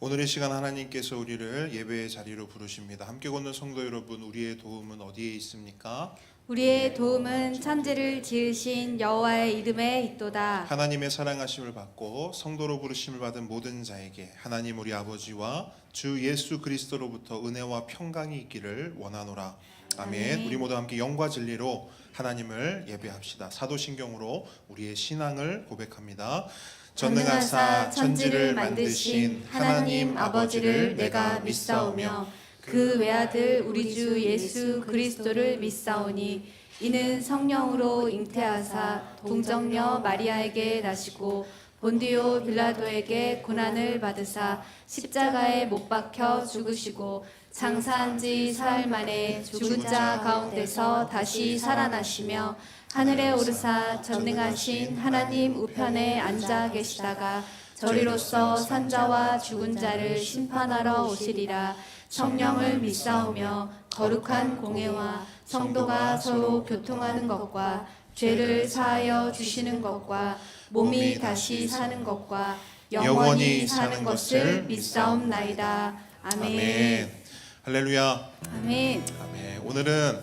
오늘 이 시간 하나님께서 우리를 예배의 자리로 부르십니다. 함께 걷는 성도 여러분, 우리의 도움은 어디에 있습니까? 우리의 도움은 천지를 지으신 여호와의 이름에 있도다. 하나님의 사랑하심을 받고 성도로 부르심을 받은 모든 자에게 하나님 우리 아버지와 주 예수 그리스도로부터 은혜와 평강이 있기를 원하노라. 아멘. 아멘. 우리 모두 함께 영과 진리로 하나님을 예배합시다. 사도신경으로 우리의 신앙을 고백합니다. 전능하사 천지를 만드신 하나님 아버지를 내가 믿사오며 그 외아들 우리 주 예수 그리스도를 믿사오니 이는 성령으로 잉태하사 동정녀 마리아에게 나시고 본디오 빌라도에게 고난을 받으사 십자가에 못 박혀 죽으시고 장사한 지 사흘 만에 죽은 자 가운데서 다시 살아나시며 하늘에 오르사 전능하신 하나님 우편에 앉아 계시다가 저리로서 산자와 죽은 자를 심판하러 오시리라. 성령을 믿사오며 거룩한 공회와 성도가 서로 교통하는 것과 죄를 사하여 주시는 것과 몸이 다시 사는 것과 영원히 사는 것을 믿사옵나이다. 아멘. 아멘. 할렐루야. 아멘. 아멘. 오늘은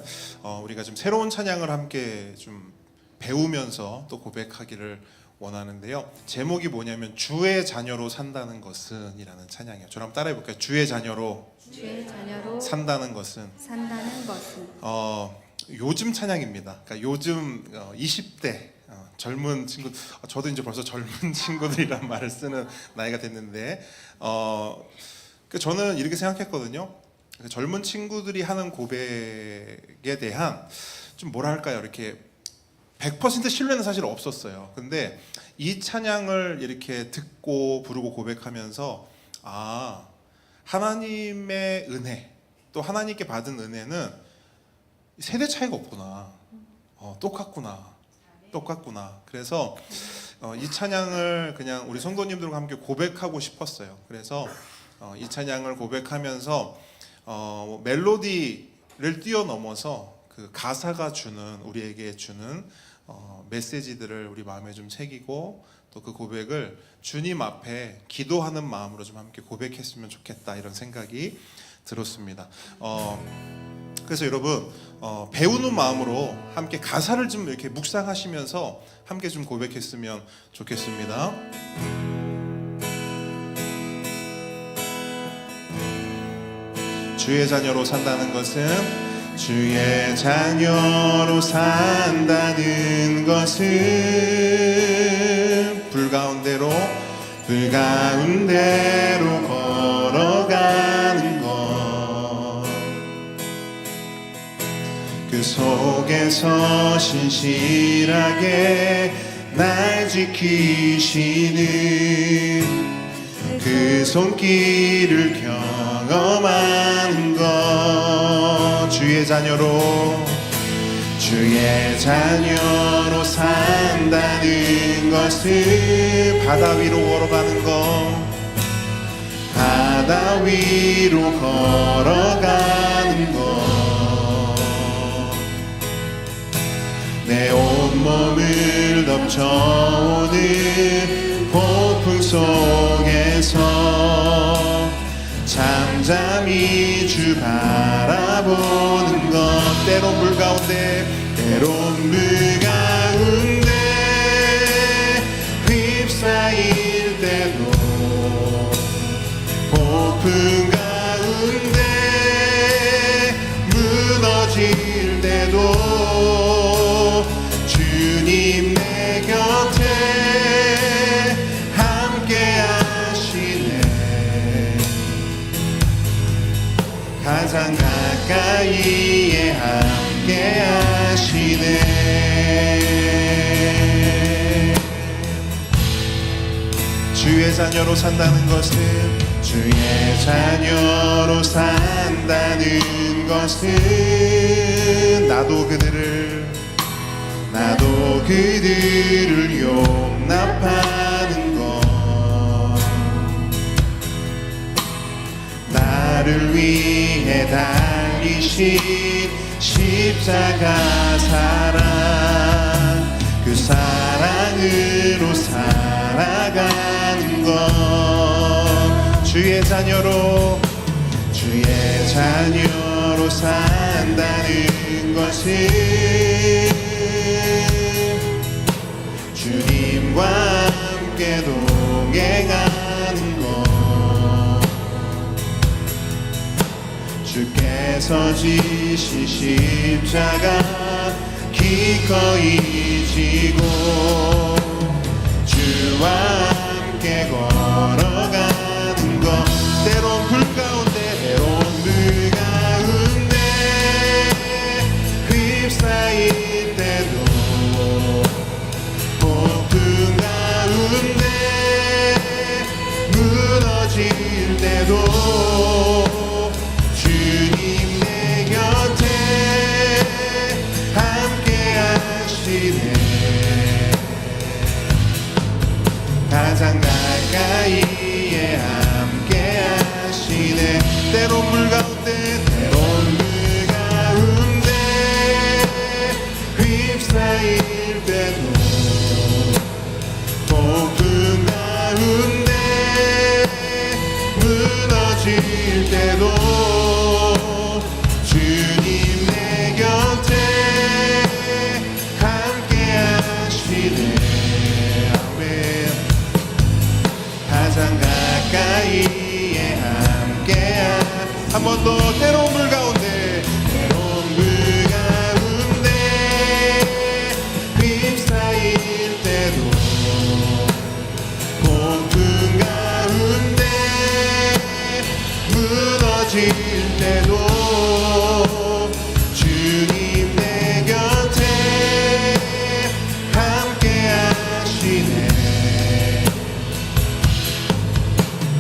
우리가 좀 새로운 찬양을 함께 좀 배우면서 또 고백하기를 원하는데요. 제목이 뭐냐면 주의 자녀로 산다는 것은 이라는 찬양이에요. 저랑 따라해 볼까요? 주의 자녀로 산다는 것은. 요즘 찬양입니다. 그러니까 요즘 20대 젊은 친구, 저도 이제 벌써 젊은 친구들이란 말을 쓰는 나이가 됐는데 저는 이렇게 생각했거든요. 젊은 친구들이 하는 고백에 대한 좀 뭐랄까요, 이렇게 100% 신뢰는 사실 없었어요. 근데 이 찬양을 이렇게 듣고 부르고 고백하면서 하나님의 은혜, 또 하나님께 받은 은혜는 세대 차이가 없구나. 똑같구나. 그래서 이 찬양을 그냥 우리 성도님들과 함께 고백하고 싶었어요. 그래서 이 찬양을 고백하면서 멜로디를 뛰어넘어서 그 가사가 주는, 우리에게 주는 메시지들을 우리 마음에 좀 새기고 또 그 고백을 주님 앞에 기도하는 마음으로 좀 함께 고백했으면 좋겠다, 이런 생각이 들었습니다. 그래서 여러분 배우는 마음으로 함께 가사를 좀 이렇게 묵상하시면서 함께 좀 고백했으면 좋겠습니다. 주의 자녀로 산다는 것은, 주의 자녀로 산다는 것은 불가운데로 걸어가는 것, 그 속에서 신실하게 날 지키시는 그 손길을 경험하는 것, 주의 자녀로 산다는 것은 바다 위로 걸어가는 것, 바다 위로 걸어가는 것, 내 온몸을 덮쳐오는 폭풍 속에서 잠잠히 주 바라보는 것, 때론 물 가운데 휩싸일 때도, 폭풍 가운데 무너질 때도 주님 내 곁에 함께 하시네. 가장 가까이에 함께 하시네. 주의 자녀로 산다는 것은, 주의 자녀로 산다는 것은 나도 그들을 용납하는 것, 나를 위해 달리신 십자가 사랑, 그 사랑으로 살아가는 것, 주의 자녀로 산다는 것은 주님과 함께 동행하는 것, 주께서 지신 십자가 기꺼이 지고 주와 함께 걸어가는 것, 때론 불 가운데 휩싸일 때도 폭풍 가운데 무너질 때도 주님 내 곁에 함께 하시네. 가장 가까이에 함께 하시네. 때론 물 가운데 휩싸일 때도 폭풍 가운데 무너질 때도 주님 내 곁에 함께 하시네. 아멘. 가장 가까이에 함께 한 번 더. 때론 물 가운데 무너질 때도 주님 내 곁에 함께 하시네.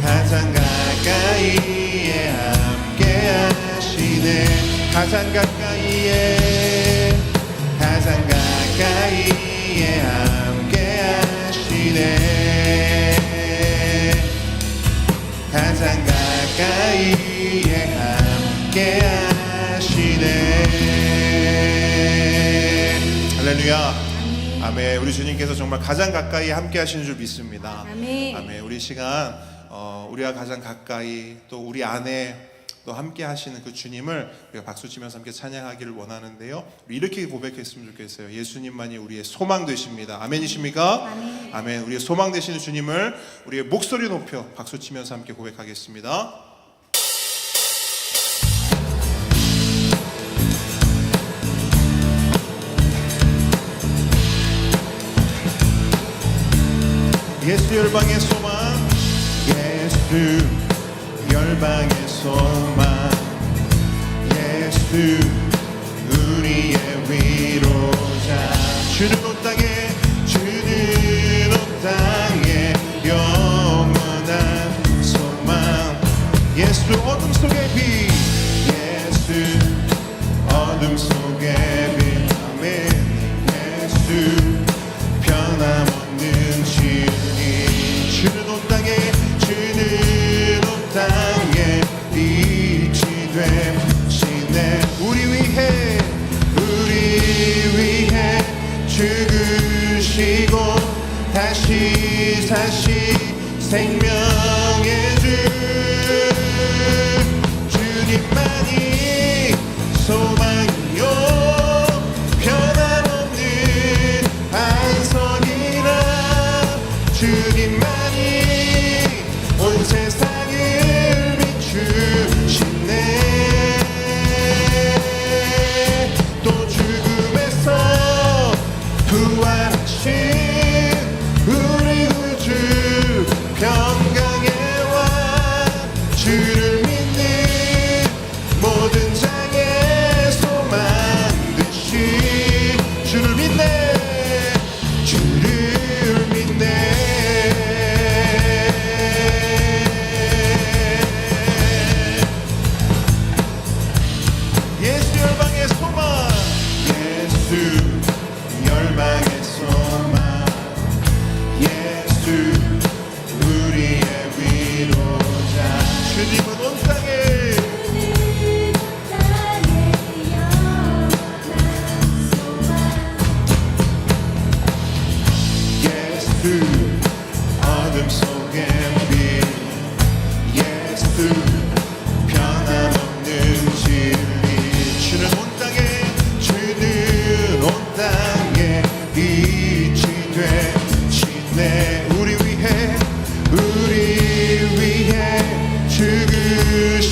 가장 가까이에 함께 하시네. 가장 가까이에 함께 하시네. 가장 가까이에 함께 하시네. 할렐루야. 아멘. 우리 주님께서 정말 가장 가까이 함께 하시는 줄 믿습니다. 아멘. 아멘. 우리 시간 우리가 가장 가까이 또 우리 안에 또 함께 하시는 그 주님을 우리가 박수 치면서 함께 찬양하기를 원하는데요. 우리 이렇게 고백했으면 좋겠어요. 예수님만이 우리의 소망 되십니다. 아멘이십니까? 아멘. 아멘. 우리의 소망 되시는 주님을 우리의 목소리 높여 박수 치면서 함께 고백하겠습니다. 예수 열방의 소망, 예수 열방의 소망, 예수 우리의 위로자. 주는 온 땅에 영원한 소망. 예수 어둠 속의 빛, 예수 어둠 속의 빛. 아멘. 예수 변함없는 주님. 주는 온 땅에 빛이 되시네. 우리 위해 죽으시고 다시 사시 생명의 주. 주님만이 소망이요 변함없는 안성이라. 주님만이 온 세상을 비추시네. 또 죽음에서 부활하신 우리 구주 평강의 왕. 주를 믿는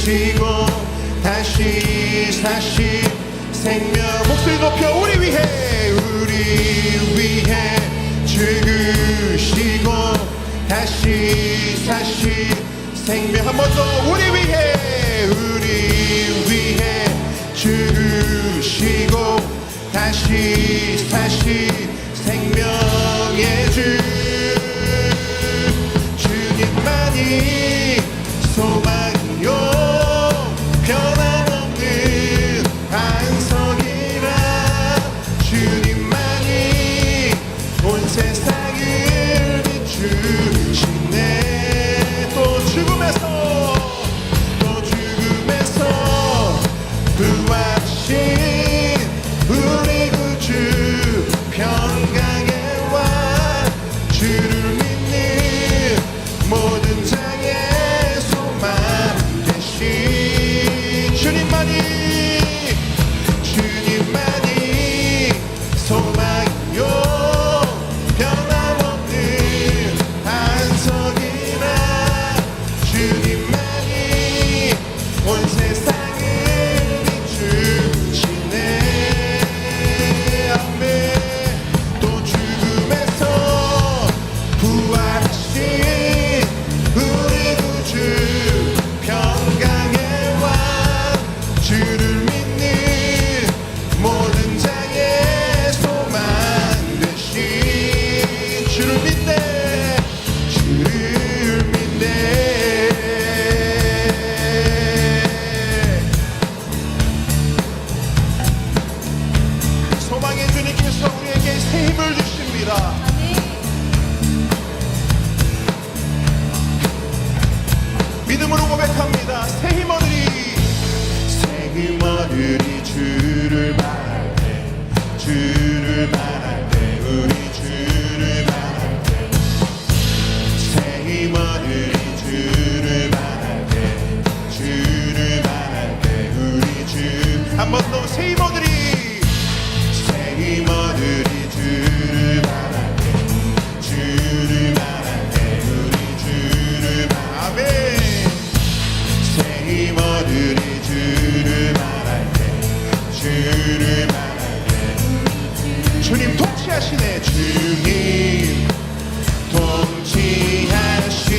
죽으시고 다시 사신 생명 목소리 높여 우리 위해 죽으시고 다시 사신 생명 한 번 더 우리 위해 죽으시고 다시 사신 생명의 주님만이 소망이요 변함없는 반석이라 주님만이 온 세상을 비추시네 또 죽음에서 부활하신 우리 구주 평강의 왕 주를 믿는 모든 자의 소망 되신 주님만이 소망이요 변함없는 반석이라 주님만이 온 세상을 비추시네 아멘 또 죽음에서 부활하신 우리 구주 평강의 왕 주를 믿는 모든 자의 소망 되신 주를 믿네 소망의 주님께서 우리에게 새 힘을 주십니다. 믿음으로 고백합니다. 새 힘 얻으리 주를 바랄 때 우리 주를 바랄 때 새 힘 얻으리 주를 바랄 때 우리 주 한 번 더 새 힘 얻으리 주를 바랄 때 우리 주를 아멘 새 힘 얻으리 주를 바랄 때 주님 통치하시네 주님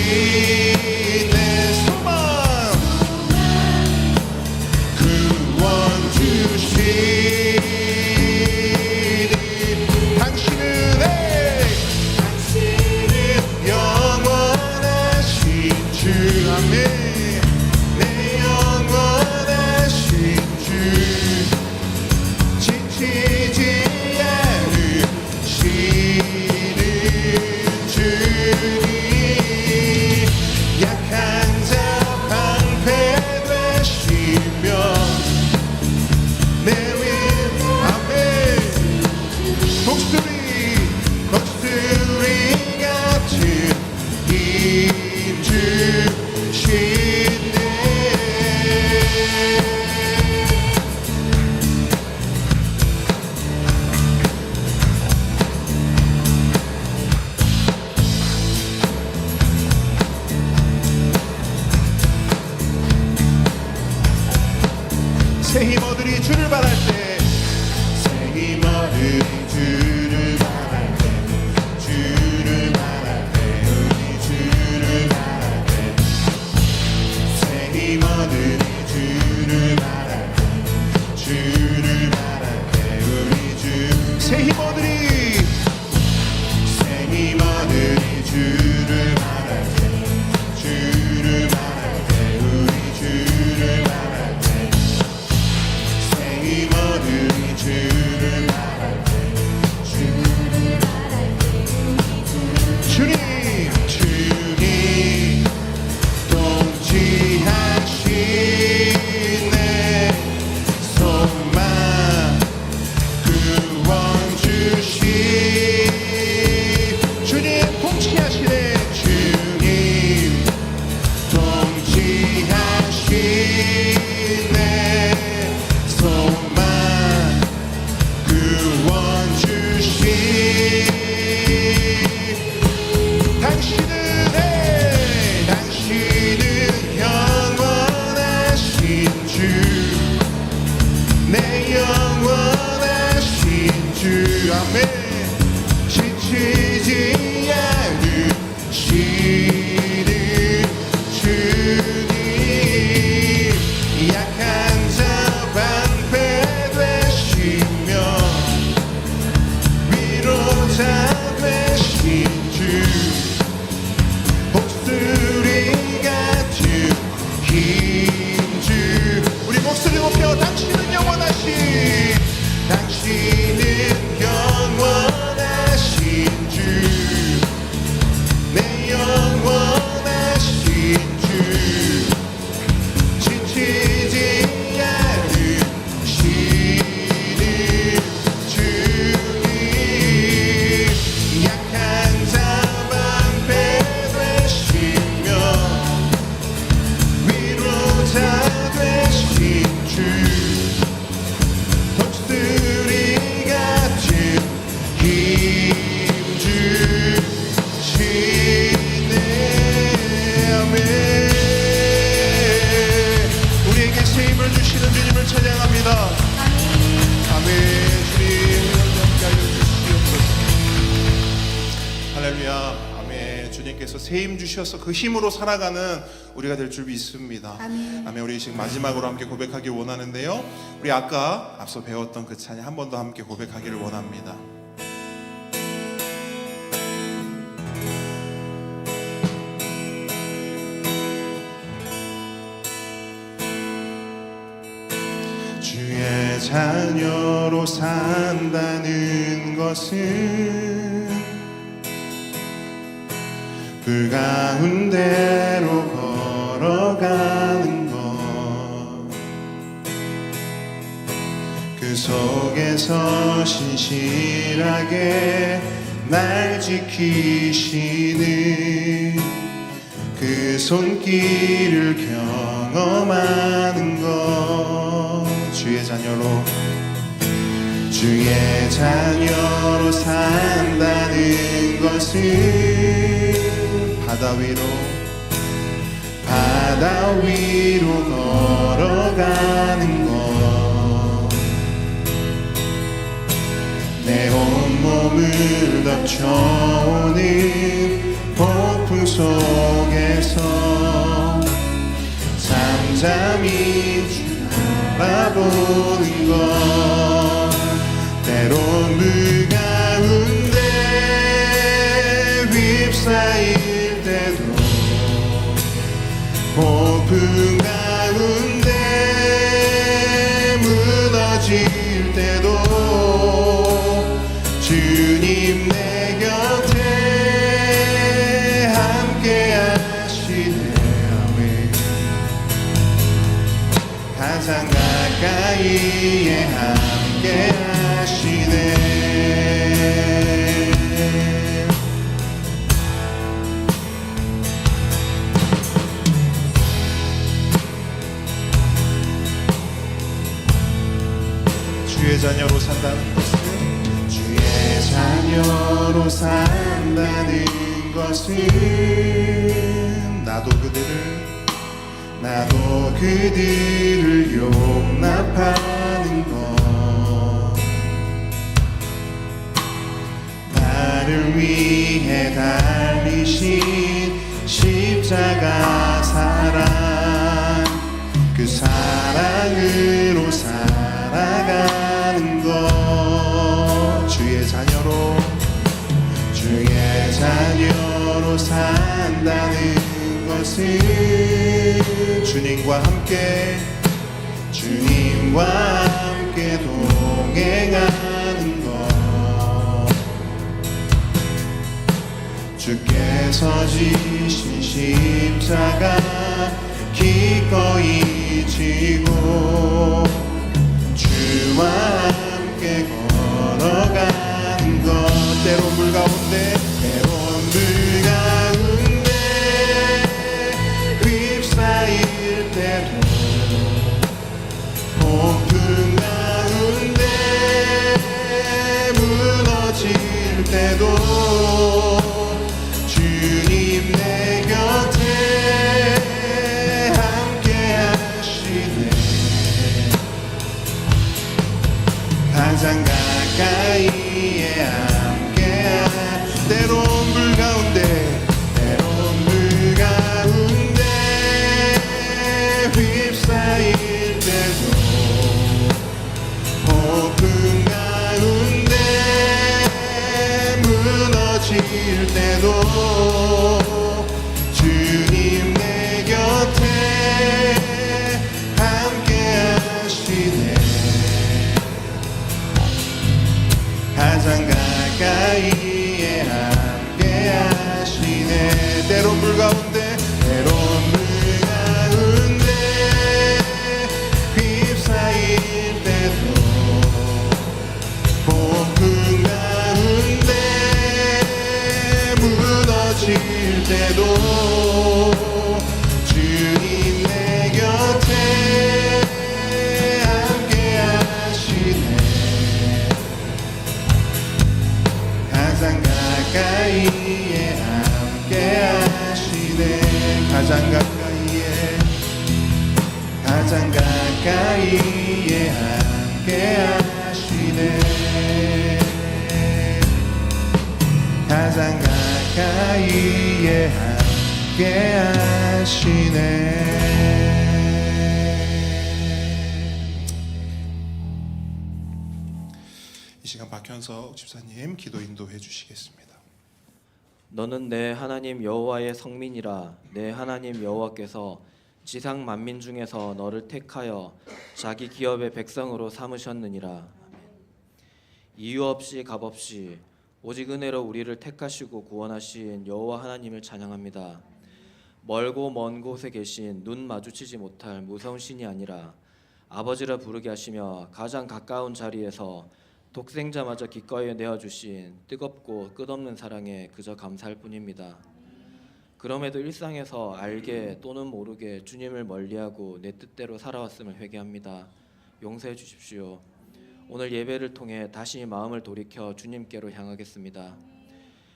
통치하시네 소망 구원 주시니 당신은 영원하신 주 아멘 내 영원하신 주 지치지 않으시는 주님 약한 자 방패되시며 내윈 아멘 독수리 같은 힘 주시 새 힘을 주시는 주님을 찬양합니다. 아멘. 주님 함께 하여 주시옵소서. 할렐루야. 아멘. 주님께서 새 힘 주셔서 그 힘으로 살아가는 우리가 될 줄 믿습니다. 아멘. 우리 지금 마지막으로 함께 고백하길 원하는데요. 우리 아까 앞서 배웠던 그 찬양 한 번 더 함께 고백하기를 원합니다. 주의 자녀로 산다는 것은 불 가운데로 걸어가는 것, 그 속에서 신실하게 날 지키시는 그 손길을 경험하는 것. 주의 자녀로 산다는 것은 바다 위로 걸어가는 것, 내 온몸을 덮쳐오는 폭풍 속에서 잠잠히 바라보는 것, 때론 물 가운데 휩싸일 때도, 폭풍 가운데 무너질 때도 주님 내 곁에 함께 하시네. 아멘. 가장 가까이에 함께 하시네. 주의 자녀로 산다는 것은, 주의 자녀로 산다는 것은 나도 그들을 용납하는 것, 나를 위해 달리신 십자가 사랑, 그 사랑으로 살아가는 것. 주의 자녀로 산다는 것은 주님과 함께 동행하는 것, 주께서 지신 십자가 기꺼이 지고 주와 함께 걸어가는 것, 때론 물 가운데 휩싸일 때도, 폭풍 가운데 무너질 때도 주님 내 곁에 함께 하시네. 가장 가까이에 함께, 때론 가장 가까이에 함께 하시네 가장 가까이에 함께 하시네 이 시간 박현석 집사님 기도 인도해 주시겠습니다. 너는 내 하나님 여호와의 성민이라. 내 하나님 여호와께서 지상 만민 중에서 너를 택하여 자기 기업의 백성으로 삼으셨느니라. 아멘. 이유 없이 값 없이 오직 은혜로 우리를 택하시고 구원하신 여호와 하나님을 찬양합니다. 멀고 먼 곳에 계신 눈 마주치지 못할 무서운 신이 아니라 아버지라 부르게 하시며 가장 가까운 자리에서 독생자마저 기꺼이 내어주신 뜨겁고 끝없는 사랑에 그저 감사할 뿐입니다. 그럼에도 일상에서 알게 또는 모르게 주님을 멀리하고 내 뜻대로 살아왔음을 회개합니다. 용서해 주십시오. 오늘 예배를 통해 다시 마음을 돌이켜 주님께로 향하겠습니다.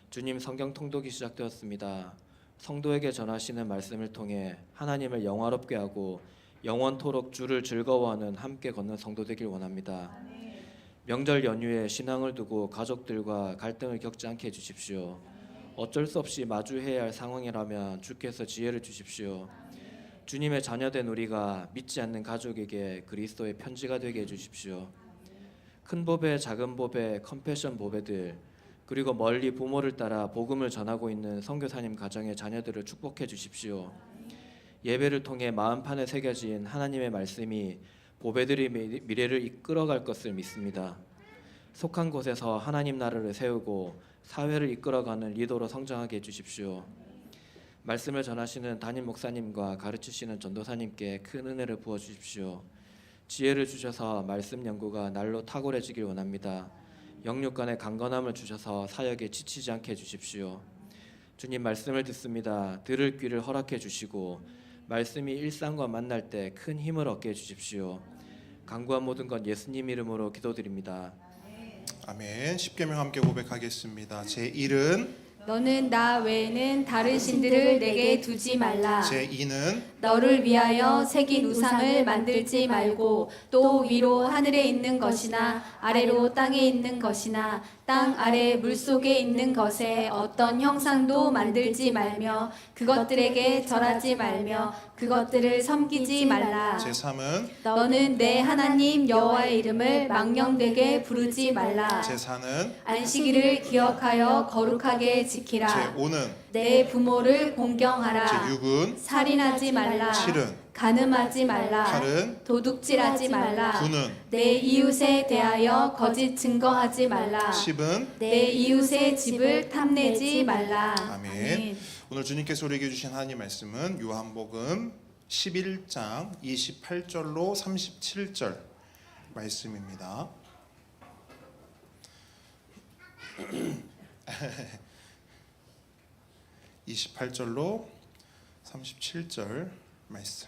주님, 성경 통독이 시작되었습니다. 성도에게 전하시는 말씀을 통해 하나님을 영화롭게 하고 영원토록 주를 즐거워하는 함께 걷는 성도 되길 원합니다. 명절 연휴에 신앙을 두고 가족들과 갈등을 겪지 않게 해주십시오. 어쩔 수 없이 마주해야 할 상황이라면 주께서 지혜를 주십시오. 주님의 자녀된 우리가 믿지 않는 가족에게 그리스도의 편지가 되게 해주십시오. 큰 보배, 작은 보배, 컴패션 보배들, 그리고 멀리 부모를 따라 복음을 전하고 있는 선교사님 가정의 자녀들을 축복해 주십시오. 예배를 통해 마음판에 새겨진 하나님의 말씀이 보배들이 미래를 이끌어갈 것을 믿습니다. 속한 곳에서 하나님 나라를 세우고 사회를 이끌어가는 리더로 성장하게 해주십시오. 말씀을 전하시는 담임 목사님과 가르치시는 전도사님께 큰 은혜를 부어주십시오. 지혜를 주셔서 말씀 연구가 날로 탁월해지길 원합니다. 영육간의 강건함을 주셔서 사역에 지치지 않게 해주십시오. 주님, 말씀을 듣습니다. 들을 귀를 허락해 주시고 말씀이 일상과 만날 때 큰 힘을 얻게 해주십시오. 간구한 모든 것 예수님 이름으로 기도드립니다. 아멘. 십계명 함께 고백하겠습니다. 제1은 너는 나 외에는 다른 신들을 내게 두지 말라. 제2는 너를 위하여 새긴 우상을 만들지 말고 또 위로 하늘에 있는 것이나 아래로 땅에 있는 것이나 땅 아래 물속에 있는 것에 어떤 형상도 만들지 말며 그것들에게 절하지 말며 그것들을 섬기지 말라. 제3은 너는 내 하나님 여호와의 이름을 망령되게 부르지 말라. 제4는 안식일을 기억하여 거룩하게 지키라. 제5는 내 부모를 공경하라. 제6은 살인하지 말라. 7은 간음하지 말라. 8은 도둑질하지 말라. 9는 내 이웃에 대하여 거짓 증거하지 말라. 10은 내 이웃의 집을 탐내지 말라. 아멘. 오늘 주님께서 우리에게 주신 하나님 말씀은 요한복음 11장 28절로 37절 말씀입니다. (28절로 37절) 말씀.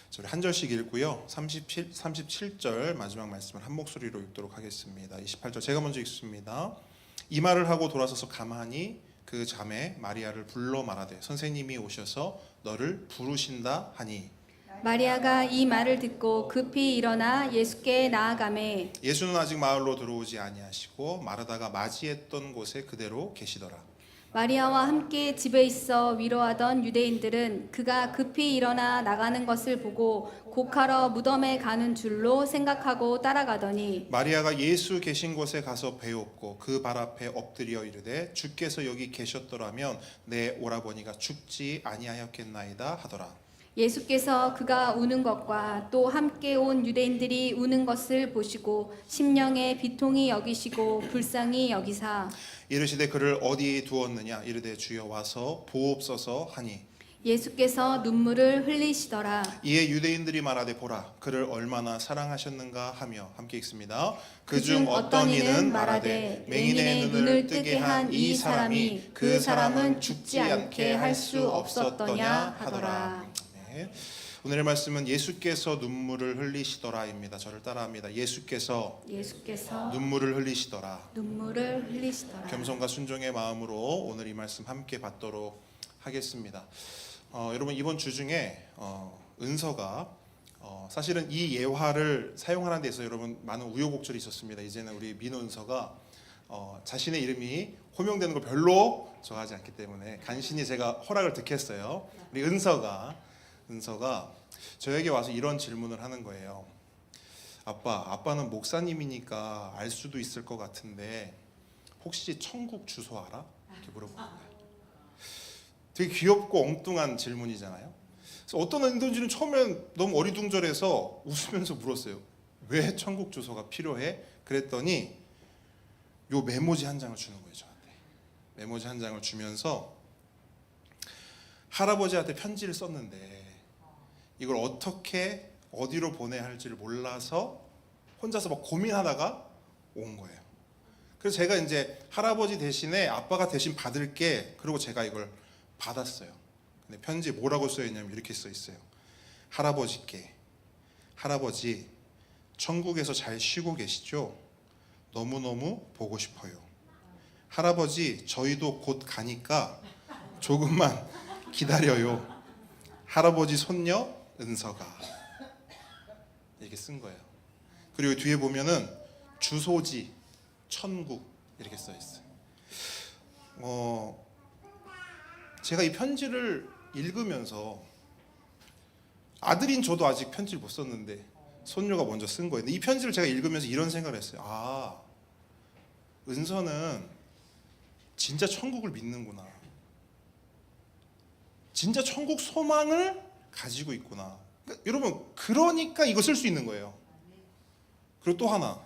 저희 한 절씩 읽고요. 37절 마지막 말씀을 한 목소리로 읽도록 하겠습니다. 28절 제가 먼저 읽습니다. 이 말을 하고 돌아서서 가만히 그 자매 마리아를 불러 말하되 선생님이 오셔서 너를 부르신다 하니. 마리아가 이 말을 듣고 급히 일어나 예수께 나아가매 예수는 아직 마을로 들어오지 아니하시고 마르다가 맞이했던 곳에 그대로 계시더라. 마리아와 함께 집에 있어 위로하던 유대인들은 그가 급히 일어나 나가는 것을 보고 곡하러 무덤에 가는 줄로 생각하고 따라가더니 마리아가 예수 계신 곳에 가서 배웠고 그 발 앞에 엎드려 이르되 주께서 여기 계셨더라면 내 오라버니가 죽지 아니하였겠나이다 하더라. 예수께서 그가 우는 것과 또 함께 온 유대인들이 우는 것을 보시고 심령에 비통히 여기시고 불쌍히 여기사 이르시되 그를 어디 두었느냐 이르되 주여 와서 보옵소서 하니 예수께서 눈물을 흘리시더라. 이에 유대인들이 말하되 보라 그를 얼마나 사랑하셨는가 하며 함께 읽습니다. 그중 어떤 이는 말하되 맹인의 눈을 뜨게 한 이 사람이 그 사람은 죽지 않게 할 수 없었더냐 하더라. 오늘의 말씀은 예수께서 눈물을 흘리시더라입니다. 저를 따라합니다. 예수께서 눈물을 흘리시더라. 눈물을 흘리시더라. 겸손과 순종의 마음으로 오늘 이 말씀 함께 받도록 하겠습니다. 여러분 이번 주 중에 은서가 사실은 이 예화를 사용하는 데서 여러분 많은 우여곡절이 있었습니다. 이제는 우리 민호 은서가 자신의 이름이 호명되는 걸 별로 좋아하지 않기 때문에 간신히 제가 허락을 득했어요. 우리 은서가 저에게 와서 이런 질문을 하는 거예요. 아빠는 목사님이니까 알 수도 있을 것 같은데 혹시 천국 주소 알아? 이렇게 물어보는 거예요. 되게 귀엽고 엉뚱한 질문이잖아요. 그래서 어떤 은도인지는 처음엔 너무 어리둥절해서 웃으면서 물었어요. 왜 천국 주소가 필요해? 그랬더니 요 메모지 한 장을 주는 거예요. 저한테 메모지 한 장을 주면서 할아버지한테 편지를 썼는데 이걸 어떻게 어디로 보내야 할지를 몰라서 혼자서 막 고민하다가 온 거예요. 그래서 제가 이제 할아버지 대신에 아빠가 대신 받을게, 그리고 제가 이걸 받았어요. 근데 편지에 뭐라고 써 있냐면 이렇게 써 있어요. 할아버지께, 할아버지 천국에서 잘 쉬고 계시죠? 너무너무 보고 싶어요. 할아버지 저희도 곧 가니까 조금만 기다려요. 할아버지 손녀 은서가. 이렇게 쓴 거예요. 그리고 뒤에 보면은 주소지 천국 이렇게 써 있어요. 제가 이 편지를 읽으면서 아들인 저도 아직 편지를 못 썼는데 손녀가 먼저 쓴 거예요. 근데 이 편지를 제가 읽으면서 이런 생각을 했어요. 은서는 진짜 천국을 믿는구나. 진짜 천국 소망을 가지고 있구나. 그러니까 여러분, 그러니까 이거 쓸 수 있는 거예요. 그리고 또 하나,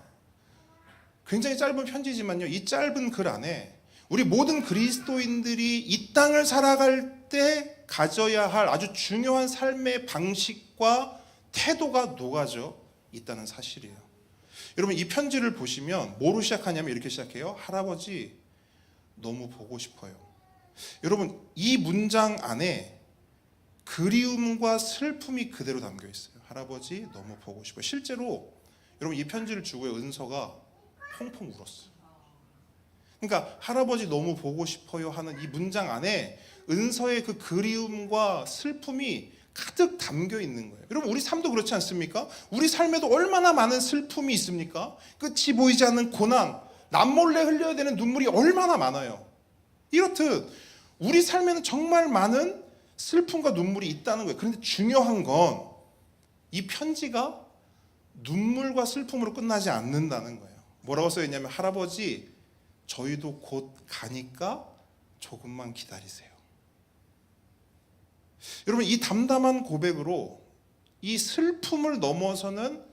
굉장히 짧은 편지지만요, 이 짧은 글 안에 우리 모든 그리스도인들이 이 땅을 살아갈 때 가져야 할 아주 중요한 삶의 방식과 태도가 녹아져 있다는 사실이에요. 여러분, 이 편지를 보시면 뭐로 시작하냐면 이렇게 시작해요. 할아버지 너무 보고 싶어요. 여러분, 이 문장 안에 그리움과 슬픔이 그대로 담겨 있어요. 할아버지 너무 보고 싶어요. 실제로 여러분 이 편지를 주고요, 은서가 펑펑 울었어요. 그러니까 할아버지 너무 보고 싶어요 하는 이 문장 안에 은서의 그 그리움과 슬픔이 가득 담겨 있는 거예요. 여러분, 우리 삶도 그렇지 않습니까? 우리 삶에도 얼마나 많은 슬픔이 있습니까? 끝이 보이지 않는 고난, 남몰래 흘려야 되는 눈물이 얼마나 많아요. 이렇듯 우리 삶에는 정말 많은 슬픔과 눈물이 있다는 거예요. 그런데 중요한 건 이 편지가 눈물과 슬픔으로 끝나지 않는다는 거예요. 뭐라고 써 있냐면 할아버지 저희도 곧 가니까 조금만 기다리세요. 여러분, 이 담담한 고백으로 이 슬픔을 넘어서는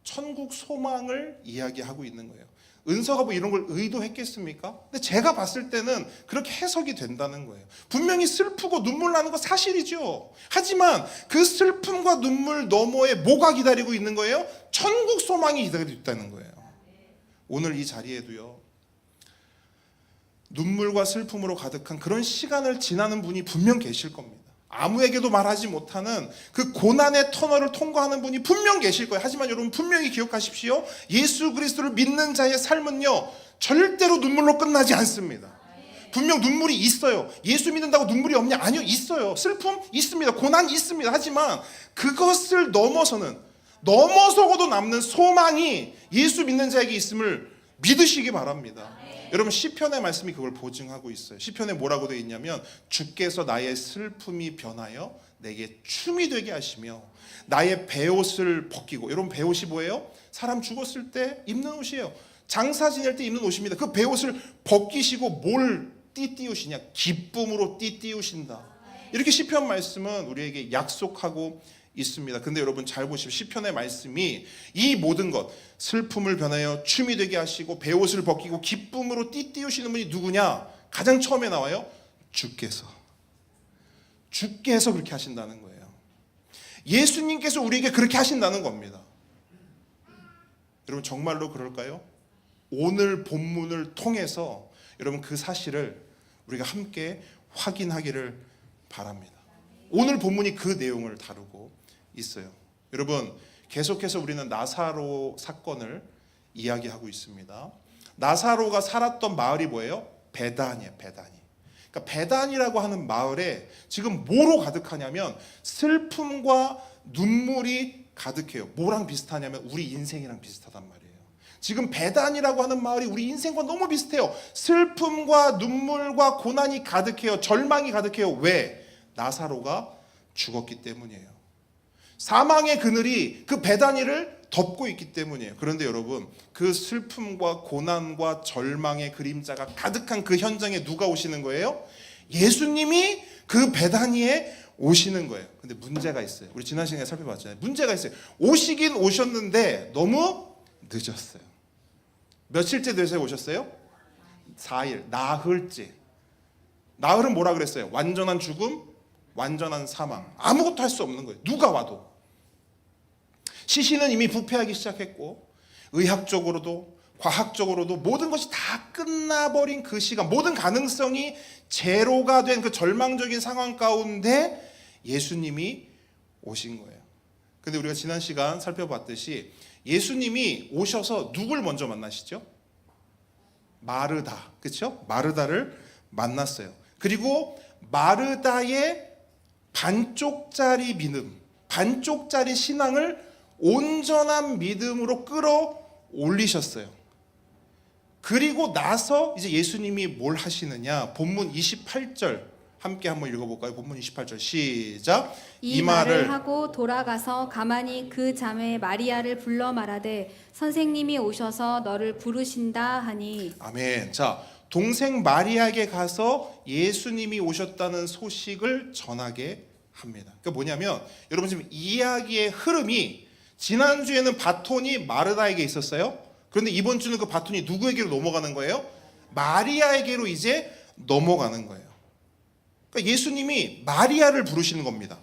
천국 소망을 이야기하고 있는 거예요. 은서가 뭐 이런 걸 의도했겠습니까? 근데 제가 봤을 때는 그렇게 해석이 된다는 거예요. 분명히 슬프고 눈물 나는 거 사실이죠. 하지만 그 슬픔과 눈물 너머에 뭐가 기다리고 있는 거예요? 천국 소망이 기다리고 있다는 거예요. 오늘 이 자리에도요, 눈물과 슬픔으로 가득한 그런 시간을 지나는 분이 분명 계실 겁니다. 아무에게도 말하지 못하는 그 고난의 터널을 통과하는 분이 분명 계실 거예요. 하지만 여러분, 분명히 기억하십시오. 예수 그리스도를 믿는 자의 삶은요, 절대로 눈물로 끝나지 않습니다. 분명 눈물이 있어요. 예수 믿는다고 눈물이 없냐? 아니요, 있어요. 슬픔 있습니다. 고난 있습니다. 하지만 그것을 넘어서고도 남는 소망이 예수 믿는 자에게 있음을 믿으시기 바랍니다. 여러분, 시편의 말씀이 그걸 보증하고 있어요. 시편에 뭐라고 되어 있냐면 주께서 나의 슬픔이 변하여 내게 춤이 되게 하시며 나의 베옷을 벗기고. 여러분, 베옷이 뭐예요? 사람 죽었을 때 입는 옷이에요. 장사 지낼 때 입는 옷입니다. 그 베옷을 벗기시고 뭘 띠띠우시냐? 기쁨으로 띠띠우신다. 이렇게 시편 말씀은 우리에게 약속하고 있습니다. 근데 여러분 잘 보시면 시편의 말씀이 이 모든 것, 슬픔을 변하여 춤이 되게 하시고 베옷을 벗기고 기쁨으로 띠띠우시는 분이 누구냐? 가장 처음에 나와요. 주께서 그렇게 하신다는 거예요. 예수님께서 우리에게 그렇게 하신다는 겁니다. 여러분, 정말로 그럴까요? 오늘 본문을 통해서 여러분 그 사실을 우리가 함께 확인하기를 바랍니다. 오늘 본문이 그 내용을 다루고 있어요. 여러분, 계속해서 우리는 나사로 사건을 이야기하고 있습니다. 나사로가 살았던 마을이 뭐예요? 베단이에요. 베단이. 그러니까 베단이라고 하는 마을에 지금 뭐로 가득하냐면 슬픔과 눈물이 가득해요. 뭐랑 비슷하냐면 우리 인생이랑 비슷하단 말이에요. 지금 베단이라고 하는 마을이 우리 인생과 너무 비슷해요. 슬픔과 눈물과 고난이 가득해요. 절망이 가득해요. 왜? 나사로가 죽었기 때문이에요. 사망의 그늘이 그 베다니를 덮고 있기 때문이에요. 그런데 여러분, 그 슬픔과 고난과 절망의 그림자가 가득한 그 현장에 누가 오시는 거예요? 예수님이 그 베다니에 오시는 거예요. 근데 문제가 있어요. 우리 지난 시간에 살펴봤잖아요. 문제가 있어요. 오시긴 오셨는데 너무 늦었어요. 며칠째 돼서 오셨어요? 4일, 나흘째. 나흘은 뭐라 그랬어요? 완전한 죽음, 완전한 사망. 아무것도 할 수 없는 거예요. 누가 와도. 시신은 이미 부패하기 시작했고, 의학적으로도 과학적으로도 모든 것이 다 끝나버린 그 시간, 모든 가능성이 제로가 된 그 절망적인 상황 가운데 예수님이 오신 거예요. 근데 우리가 지난 시간 살펴봤듯이 예수님이 오셔서 누굴 먼저 만나시죠? 마르다, 그렇죠? 마르다를 만났어요. 그리고 마르다의 반쪽짜리 믿음, 반쪽짜리 신앙을 온전한 믿음으로 끌어올리셨어요. 그리고 나서 이제 예수님이 뭘 하시느냐? 본문 28절 함께 한번 읽어볼까요? 본문 28절 시작. 이 말을 하고 돌아가서 가만히 그 자매 마리아를 불러 말하되 선생님이 오셔서 너를 부르신다 하니. 아멘. 자, 동생 마리아에게 가서 예수님이 오셨다는 소식을 전하게 합니다. 그러니까 뭐냐면 여러분 지금 이야기의 흐름이 지난주에는 바톤이 마르다에게 있었어요. 그런데 이번 주는 그 바톤이 누구에게로 넘어가는 거예요? 마리아에게로 이제 넘어가는 거예요. 그러니까 예수님이 마리아를 부르시는 겁니다.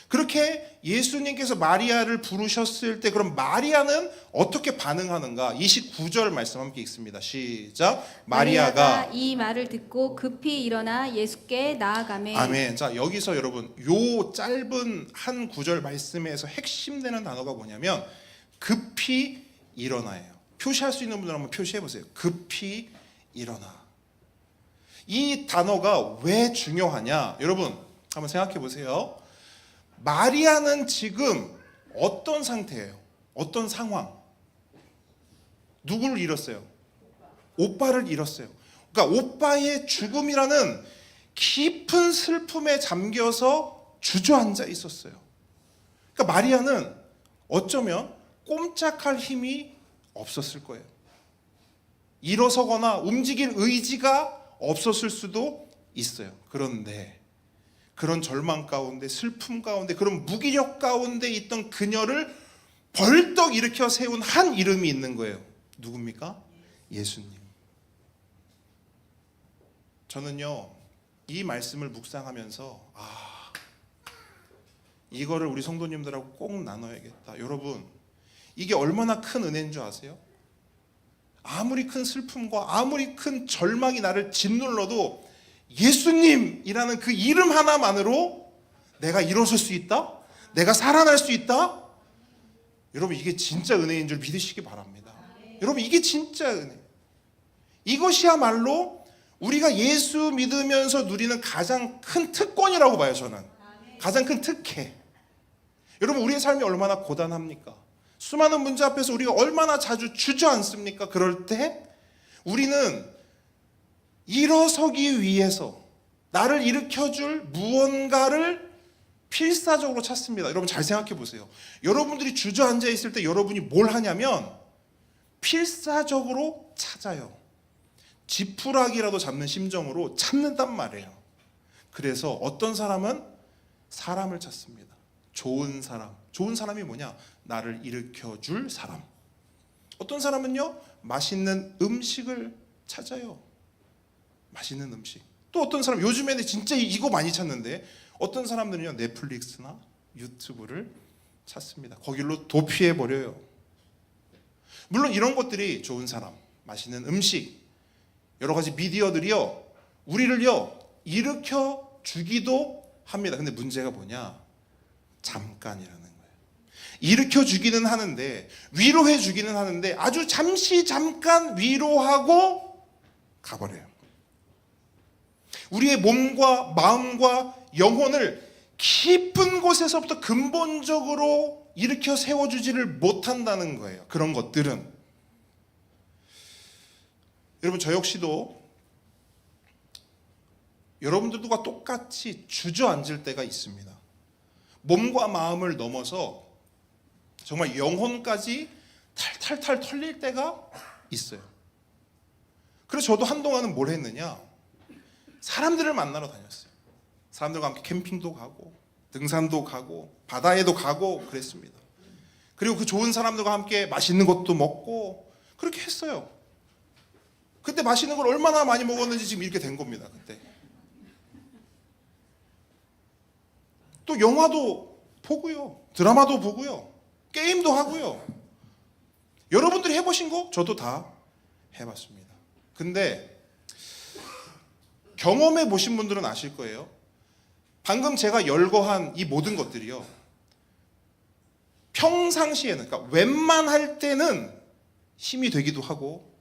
그렇게 예수님께서 마리아를 부르셨을 때 그럼 마리아는 어떻게 반응하는가? 29절 말씀 함께 읽습니다. 시작. 마리아가 이 말을 듣고 급히 일어나 예수께 나아가매. 아멘. 자, 여기서 여러분 요 짧은 한 구절 말씀에서 핵심되는 단어가 뭐냐면 급히 일어나예요. 표시할 수 있는 분들 한번 표시해 보세요. 급히 일어나. 이 단어가 왜 중요하냐? 여러분 한번 생각해 보세요. 마리아는 지금 어떤 상태예요? 어떤 상황? 누구를 잃었어요? 오빠를 잃었어요. 그러니까 오빠의 죽음이라는 깊은 슬픔에 잠겨서 주저앉아 있었어요. 그러니까 마리아는 어쩌면 꼼짝할 힘이 없었을 거예요. 일어서거나 움직일 의지가 없었을 수도 있어요. 그런데 그런 절망 가운데, 슬픔 가운데, 그런 무기력 가운데 있던 그녀를 벌떡 일으켜 세운 한 이름이 있는 거예요. 누굽니까? 예수님. 저는요, 이 말씀을 묵상하면서 이거를 우리 성도님들하고 꼭 나눠야겠다. 여러분, 이게 얼마나 큰 은혜인 줄 아세요? 아무리 큰 슬픔과 아무리 큰 절망이 나를 짓눌러도 예수님이라는 그 이름 하나만으로 내가 일어설 수 있다? 내가 살아날 수 있다? 여러분 이게 진짜 은혜인 줄 믿으시기 바랍니다. 여러분 이게 진짜 은혜. 이것이야말로 우리가 예수 믿으면서 누리는 가장 큰 특권이라고 봐요. 저는 가장 큰 특혜. 여러분 우리의 삶이 얼마나 고단합니까? 수많은 문제 앞에서 우리가 얼마나 자주 주저앉습니까? 그럴 때 우리는 일어서기 위해서 나를 일으켜줄 무언가를 필사적으로 찾습니다. 여러분 잘 생각해 보세요. 여러분들이 주저앉아 있을 때 여러분이 뭘 하냐면 필사적으로 찾아요. 지푸라기라도 잡는 심정으로 찾는단 말이에요. 그래서 어떤 사람은 사람을 찾습니다. 좋은 사람. 좋은 사람이 뭐냐? 나를 일으켜줄 사람. 어떤 사람은요, 맛있는 음식을 찾아요. 맛있는 음식. 또 어떤 사람, 요즘에는 진짜 이거 많이 찾는데 어떤 사람들은요 넷플릭스나 유튜브를 찾습니다. 거길로 도피해버려요. 물론 이런 것들이 좋은 사람, 맛있는 음식, 여러 가지 미디어들이요 우리를요 일으켜 주기도 합니다. 근데 문제가 뭐냐? 잠깐이라는 거예요. 일으켜 주기는 하는데, 위로해 주기는 하는데 아주 잠깐 위로하고 가버려요. 우리의 몸과 마음과 영혼을 깊은 곳에서부터 근본적으로 일으켜 세워주지를 못한다는 거예요. 그런 것들은. 여러분, 저 역시도 여러분들과 똑같이 주저앉을 때가 있습니다. 몸과 마음을 넘어서 정말 영혼까지 탈탈탈 털릴 때가 있어요. 그래서 저도 한동안은 뭘 했느냐, 사람들을 만나러 다녔어요. 사람들과 함께 캠핑도 가고 등산도 가고 바다에도 가고 그랬습니다. 그리고 그 좋은 사람들과 함께 맛있는 것도 먹고 그렇게 했어요. 그때 맛있는 걸 얼마나 많이 먹었는지 지금 이렇게 된 겁니다. 그때 또 영화도 보고요, 드라마도 보고요, 게임도 하고요. 여러분들이 해보신 거 저도 다 해봤습니다. 근데 경험해 보신 분들은 아실 거예요. 방금 제가 열거한 이 모든 것들이요, 평상시에는, 그러니까 웬만할 때는 힘이 되기도 하고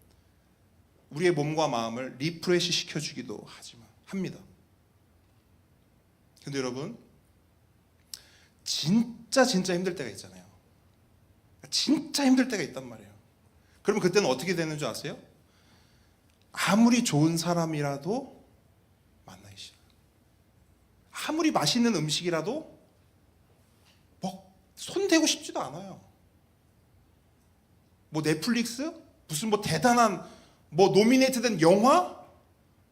우리의 몸과 마음을 리프레시 시켜주기도 합니다. 근데 여러분, 진짜 힘들 때가 있잖아요. 진짜 힘들 때가 있단 말이에요. 그러면 그때는 어떻게 되는 줄 아세요? 아무리 좋은 사람이라도 만나기 싫어요. 아무리 맛있는 음식이라도 손대고 싶지도 않아요. 뭐 넷플릭스? 무슨 뭐 대단한 노미네이트된 영화?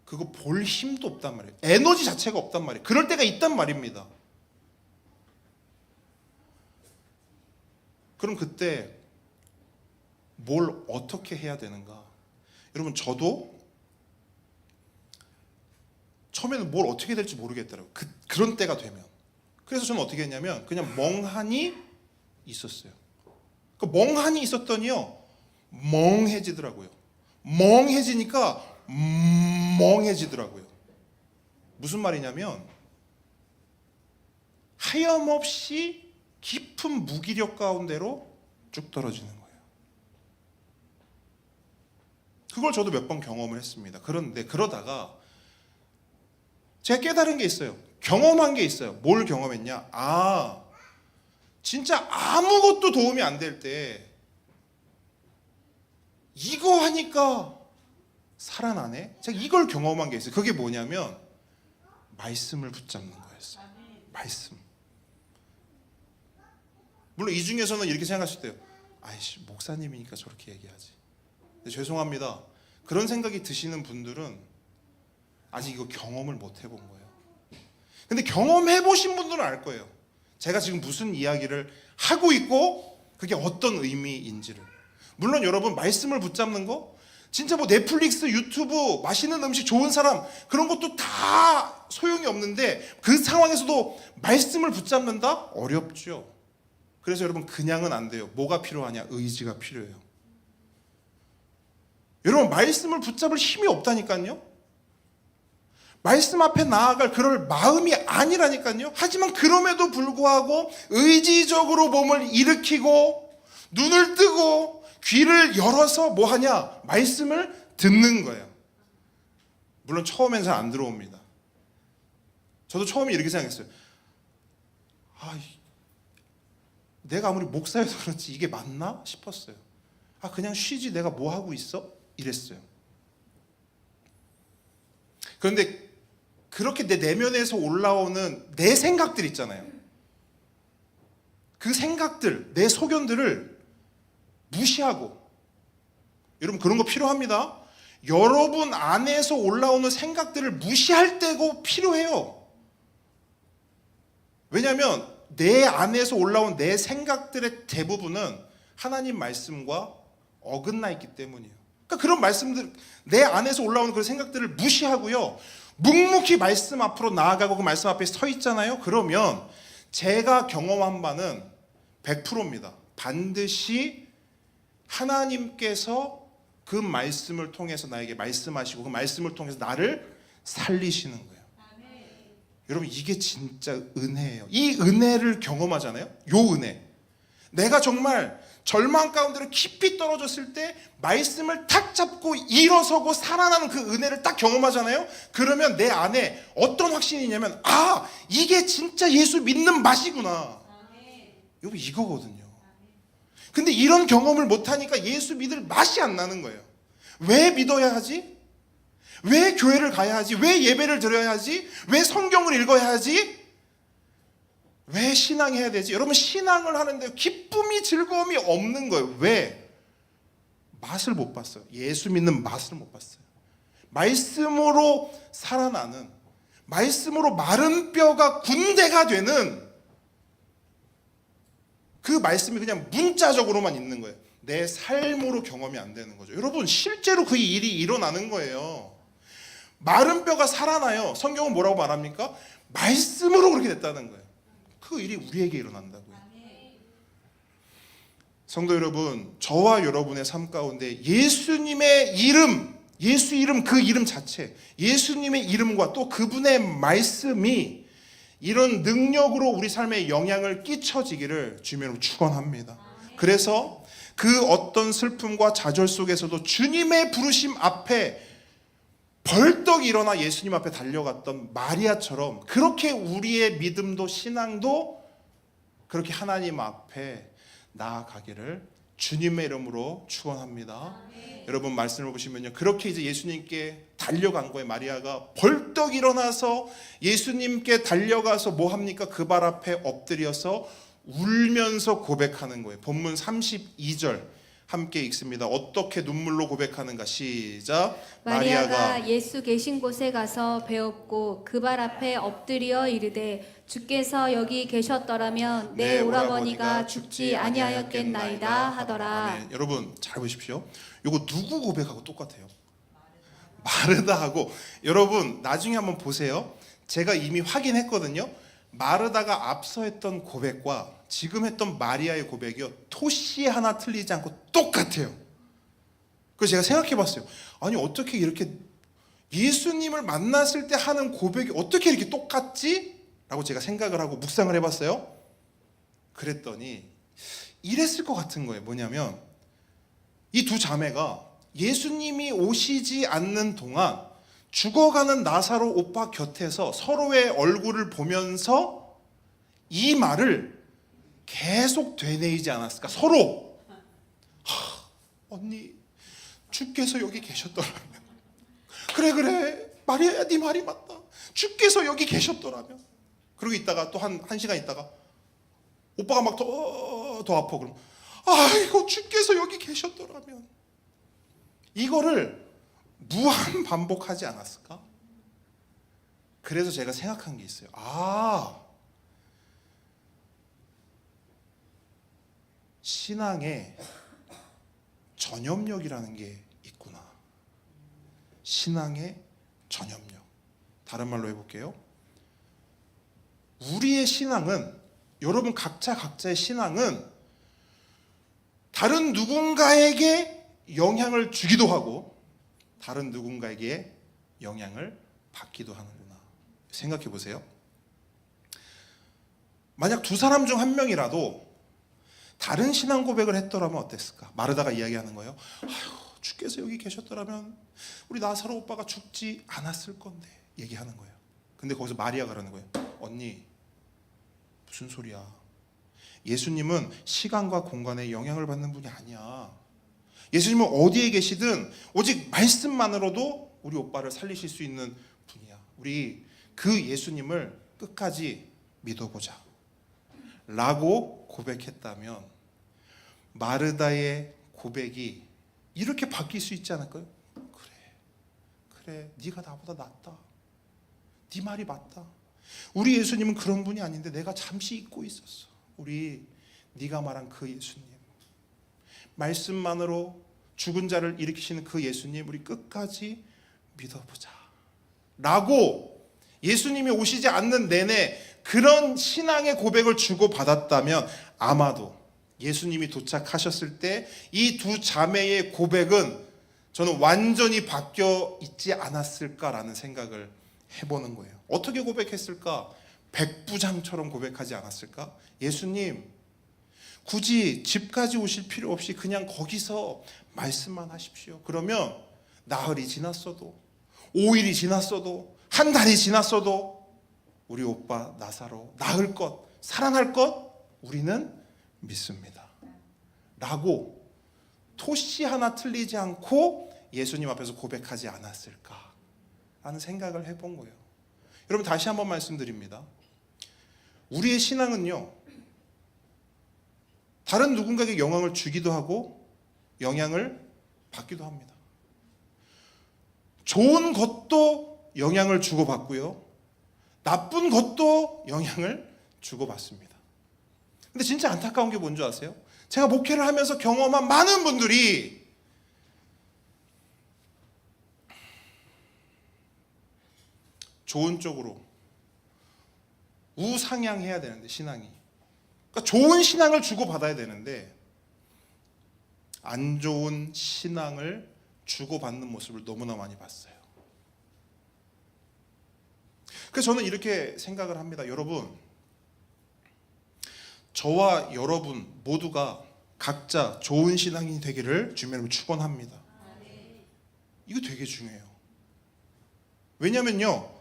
그거 볼 힘도 없단 말이에요. 에너지 자체가 없단 말이에요. 그럴 때가 있단 말입니다. 그럼 그때 뭘 어떻게 해야 되는가? 여러분, 저도 처음에는 뭘 어떻게 될지 모르겠더라고요. 그런 때가 되면. 그래서 저는 어떻게 했냐면 그냥 멍하니 있었어요. 그 멍하니 있었더니요, 멍해지더라고요. 멍해지니까 멍해지더라고요. 무슨 말이냐면 하염없이 깊은 무기력 가운데로 쭉 떨어지는 거예요. 그걸 저도 몇 번 경험을 했습니다. 그런데 그러다가 제가 깨달은 게 있어요. 경험한 게 있어요. 뭘 경험했냐? 진짜 아무것도 도움이 안 될 때 이거 하니까 살아나네? 제가 이걸 경험한 게 있어요. 그게 뭐냐면 말씀을 붙잡는 거였어요. 말씀. 물론 이 중에서는 이렇게 생각할 수 있대요. 아이씨, 목사님이니까 저렇게 얘기하지. 근데 죄송합니다. 그런 생각이 드시는 분들은 아직 이거 경험을 못 해본 거예요. 근데 경험해 보신 분들은 알 거예요. 제가 지금 무슨 이야기를 하고 있고 그게 어떤 의미인지를. 물론 여러분, 말씀을 붙잡는 거 진짜 넷플릭스, 유튜브, 맛있는 음식, 좋은 사람 그런 것도 다 소용이 없는데 그 상황에서도 말씀을 붙잡는다? 어렵죠. 그래서 여러분, 그냥은 안 돼요. 뭐가 필요하냐? 의지가 필요해요. 여러분, 말씀을 붙잡을 힘이 없다니까요. 말씀 앞에 나아갈 그럴 마음이 아니라니까요. 하지만 그럼에도 불구하고 의지적으로 몸을 일으키고 눈을 뜨고 귀를 열어서 뭐 하냐? 말씀을 듣는 거예요. 물론 처음엔 잘 안 들어옵니다. 저도 처음에 이렇게 생각했어요. 내가 아무리 목사여서 그렇지 이게 맞나 싶었어요. 그냥 쉬지 내가 뭐 하고 있어? 이랬어요. 그런데 그렇게 내 내면에서 올라오는 내 생각들 있잖아요. 그 생각들, 내 소견들을 무시하고, 여러분 그런 거 필요합니다. 여러분 안에서 올라오는 생각들을 무시할 때고 필요해요. 왜냐하면 내 안에서 올라온 내 생각들의 대부분은 하나님 말씀과 어긋나 있기 때문이에요. 그러니까 그런 말씀들, 내 안에서 올라오는 그런 생각들을 무시하고요, 묵묵히 말씀 앞으로 나아가고 그 말씀 앞에 서 있잖아요. 그러면 제가 경험한 바는 100%입니다. 반드시 하나님께서 그 말씀을 통해서 나에게 말씀하시고 그 말씀을 통해서 나를 살리시는 거예요. 여러분, 이게 진짜 은혜예요. 이 은혜를 경험하잖아요. 요 은혜. 내가 정말 절망 가운데로 깊이 떨어졌을 때 말씀을 탁 잡고 일어서고 살아나는 그 은혜를 딱 경험하잖아요. 그러면 내 안에 어떤 확신이 있냐면, 아, 이게 진짜 예수 믿는 맛이구나. 여러분, 이거거든요. 근데 이런 경험을 못하니까 예수 믿을 맛이 안 나는 거예요. 왜 믿어야 하지? 왜 교회를 가야 하지? 왜 예배를 드려야 하지? 왜 성경을 읽어야 하지? 왜 신앙해야 되지? 여러분, 신앙을 하는데 기쁨이 즐거움이 없는 거예요. 왜? 맛을 못 봤어요. 예수 믿는 맛을 못 봤어요. 말씀으로 살아나는, 말씀으로 마른 뼈가 군대가 되는 그 말씀이 그냥 문자적으로만 있는 거예요. 내 삶으로 경험이 안 되는 거죠. 여러분, 실제로 그 일이 일어나는 거예요. 마른 뼈가 살아나요. 성경은 뭐라고 말합니까? 말씀으로 그렇게 됐다는 거예요. 그 일이 우리에게 일어난다고요. 성도 여러분, 저와 여러분의 삶 가운데 예수님의 이름, 예수 이름, 그 이름 자체, 예수님의 이름과 또 그분의 말씀이 이런 능력으로 우리 삶에 영향을 끼쳐지기를 주님으로 축원합니다. 그래서 그 어떤 슬픔과 좌절 속에서도 주님의 부르심 앞에 벌떡 일어나 예수님 앞에 달려갔던 마리아처럼 그렇게 우리의 믿음도 신앙도 그렇게 하나님 앞에 나아가기를 주님의 이름으로 축원합니다. 여러분, 말씀을 보시면요, 그렇게 이제 예수님께 달려간 거예요. 마리아가 벌떡 일어나서 예수님께 달려가서 뭐 합니까? 그 발 앞에 엎드려서 울면서 고백하는 거예요. 본문 32절 함께 읽습니다. 어떻게 눈물로 고백하는가? 시작. 마리아가 예수 계신 곳에 가서 배웠고 그 발 앞에 엎드려 이르되 주께서 여기 계셨더라면 내 오라버니가 죽지 아니하였겠나이다 하더라. 아멘. 여러분, 잘 보십시오. 이거 누구 고백하고 똑같아요? 마르다하고. 여러분, 나중에 한번 보세요. 제가 이미 확인했거든요. 마르다가 앞서 했던 고백과 지금 했던 마리아의 고백이요, 토시 하나 틀리지 않고 똑같아요. 그래서 제가 생각해 봤어요. 아니, 어떻게 이렇게 예수님을 만났을 때 하는 고백이 어떻게 이렇게 똑같지? 라고 제가 생각을 하고 묵상을 해봤어요. 그랬더니 이랬을 것 같은 거예요. 뭐냐면 이 두 자매가 예수님이 오시지 않는 동안 죽어가는 나사로 오빠 곁에서 서로의 얼굴을 보면서 이 말을 계속 되뇌이지 않았을까? 서로, 언니, 주께서 여기 계셨더라면, 그래 마리아야, 네 말이 맞다, 주께서 여기 계셨더라면. 그리고 있다가 또 한 시간 있다가 오빠가 막 더 아파. 그럼 아이고, 주께서 여기 계셨더라면. 이거를 무한 반복하지 않았을까? 그래서 제가 생각한 게 있어요. 신앙에 전염력이라는 게 있구나. 신앙의 전염력. 다른 말로 해볼게요. 우리의 신앙은, 여러분 각자의 신앙은 다른 누군가에게 영향을 주기도 하고 다른 누군가에게 영향을 받기도 하는구나. 생각해 보세요. 만약 두 사람 중 한 명이라도 다른 신앙 고백을 했더라면 어땠을까? 마르다가 이야기하는 거예요. 아휴, 주께서 여기 계셨더라면 우리 나사로 오빠가 죽지 않았을 건데, 얘기하는 거예요. 근데 거기서 마리아가 그러는 거예요. 언니, 무슨 소리야? 예수님은 시간과 공간에 영향을 받는 분이 아니야. 예수님은 어디에 계시든 오직 말씀만으로도 우리 오빠를 살리실 수 있는 분이야. 우리 그 예수님을 끝까지 믿어보자 라고 고백했다면 마르다의 고백이 이렇게 바뀔 수 있지 않을까요? 그래, 네가 나보다 낫다, 네 말이 맞다. 우리 예수님은 그런 분이 아닌데 내가 잠시 잊고 있었어. 우리 네가 말한 그 예수님, 말씀만으로 죽은 자를 일으키시는 그 예수님, 우리 끝까지 믿어보자 라고 예수님이 오시지 않는 내내 그런 신앙의 고백을 주고받았다면 아마도 예수님이 도착하셨을 때 이 두 자매의 고백은 저는 완전히 바뀌어 있지 않았을까라는 생각을 해보는 거예요. 어떻게 고백했을까? 백부장처럼 고백하지 않았을까? 예수님, 굳이 집까지 오실 필요 없이 그냥 거기서 말씀만 하십시오. 그러면 나흘이 지났어도 5일이 지났어도 한 달이 지났어도 우리 오빠 나사로 나을 것, 살아날 것 우리는 믿습니다. 라고 토시 하나 틀리지 않고 예수님 앞에서 고백하지 않았을까 라는 생각을 해본 거예요. 여러분 다시 한번 말씀드립니다. 우리의 신앙은요, 다른 누군가에게 영향을 주기도 하고 영향을 받기도 합니다. 좋은 것도 영향을 주고받고요, 나쁜 것도 영향을 주고받습니다. 근데 진짜 안타까운 게 뭔지 아세요? 제가 목회를 하면서 경험한 많은 분들이 좋은 쪽으로 우상향해야 되는데, 신앙이, 그러니까 좋은 신앙을 주고받아야 되는데 안 좋은 신앙을 주고받는 모습을 너무나 많이 봤어요. 그래서 저는 이렇게 생각을 합니다. 여러분, 저와 여러분 모두가 각자 좋은 신앙이 되기를 주님으로 축원합니다. 이거 되게 중요해요. 왜냐면요,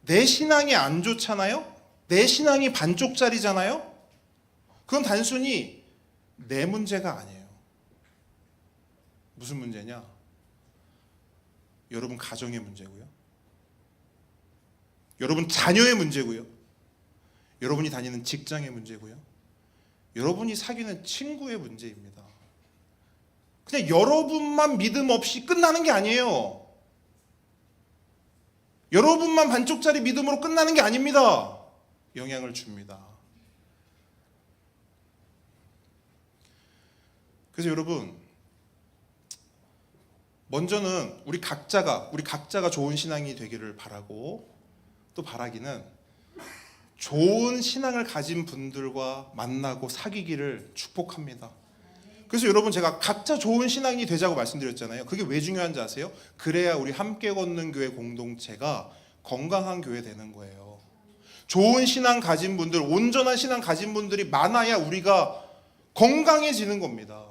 내 신앙이 안 좋잖아요? 내 신앙이 반쪽짜리잖아요? 그건 단순히 내 문제가 아니에요. 무슨 문제냐? 여러분 가정의 문제고요, 여러분 자녀의 문제고요, 여러분이 다니는 직장의 문제고요, 여러분이 사귀는 친구의 문제입니다. 그냥 여러분만 믿음 없이 끝나는 게 아니에요. 여러분만 반쪽짜리 믿음으로 끝나는 게 아닙니다. 영향을 줍니다. 그래서 여러분, 먼저는 우리 각자가 좋은 신앙이 되기를 바라고, 또 바라기는 좋은 신앙을 가진 분들과 만나고 사귀기를 축복합니다. 그래서 여러분, 제가 각자 좋은 신앙이 되자고 말씀드렸잖아요. 그게 왜 중요한지 아세요? 그래야 우리 함께 걷는 교회 공동체가 건강한 교회 되는 거예요. 좋은 신앙 가진 분들, 온전한 신앙 가진 분들이 많아야 우리가 건강해지는 겁니다.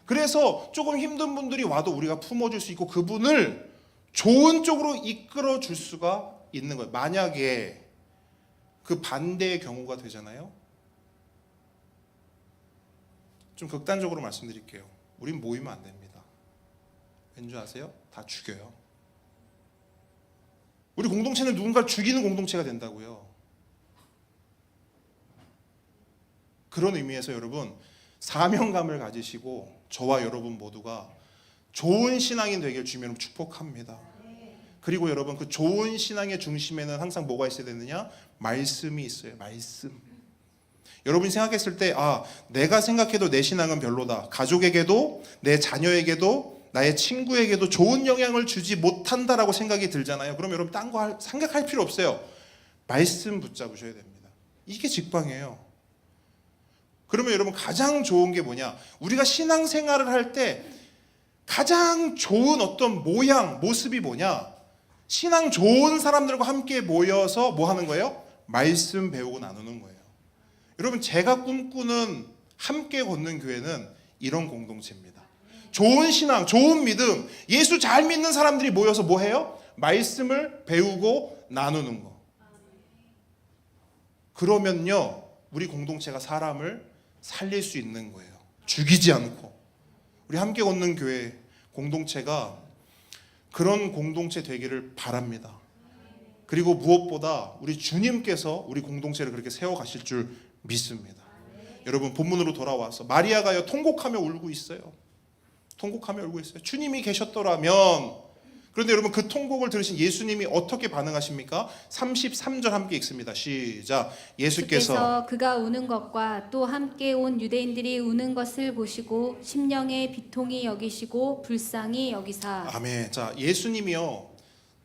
그래서 조금 힘든 분들이 와도 우리가 품어줄 수 있고 그분을 좋은 쪽으로 이끌어 줄 수가 있는 거예요. 만약에 그 반대의 경우가 되잖아요. 좀 극단적으로 말씀드릴게요. 우린 모이면 안 됩니다. 왠지 아세요? 다 죽여요. 우리 공동체는 누군가를 죽이는 공동체가 된다고요. 그런 의미에서 여러분, 사명감을 가지시고 저와 여러분 모두가 좋은 신앙인 되길 주님으로 축복합니다. 그리고 여러분, 그 좋은 신앙의 중심에는 항상 뭐가 있어야 되느냐? 말씀이 있어요. 말씀. 여러분이 생각했을 때, 내가 생각해도 내 신앙은 별로다, 가족에게도 내 자녀에게도 나의 친구에게도 좋은 영향을 주지 못한다라고 생각이 들잖아요. 그럼 여러분, 딴 거 생각할 필요 없어요. 말씀 붙잡으셔야 됩니다. 이게 직방이에요. 그러면 여러분, 가장 좋은 게 뭐냐? 우리가 신앙생활을 할 때 가장 좋은 어떤 모양, 모습이 뭐냐? 신앙 좋은 사람들과 함께 모여서 뭐 하는 거예요? 말씀 배우고 나누는 거예요. 여러분, 제가 꿈꾸는 함께 걷는 교회는 이런 공동체입니다. 좋은 신앙, 좋은 믿음, 예수 잘 믿는 사람들이 모여서 뭐 해요? 말씀을 배우고 나누는 거. 그러면요, 우리 공동체가 사람을 살릴 수 있는 거예요. 죽이지 않고. 우리 함께 걷는 교회 공동체가 그런 공동체 되기를 바랍니다. 그리고 무엇보다 우리 주님께서 우리 공동체를 그렇게 세워가실 줄 믿습니다. 여러분, 본문으로 돌아와서 마리아가요, 통곡하며 울고 있어요. 통곡하며 울고 있어요. 주님이 계셨더라면. 그런데 여러분, 그 통곡을 들으신 예수님이 어떻게 반응하십니까? 33절 함께 읽습니다. 시작. 예수께서 그가 우는 것과 또 함께 온 유대인들이 우는 것을 보시고 심령의 비통이 여기시고 불쌍히 여기사. 아멘. 자, 예수님이요,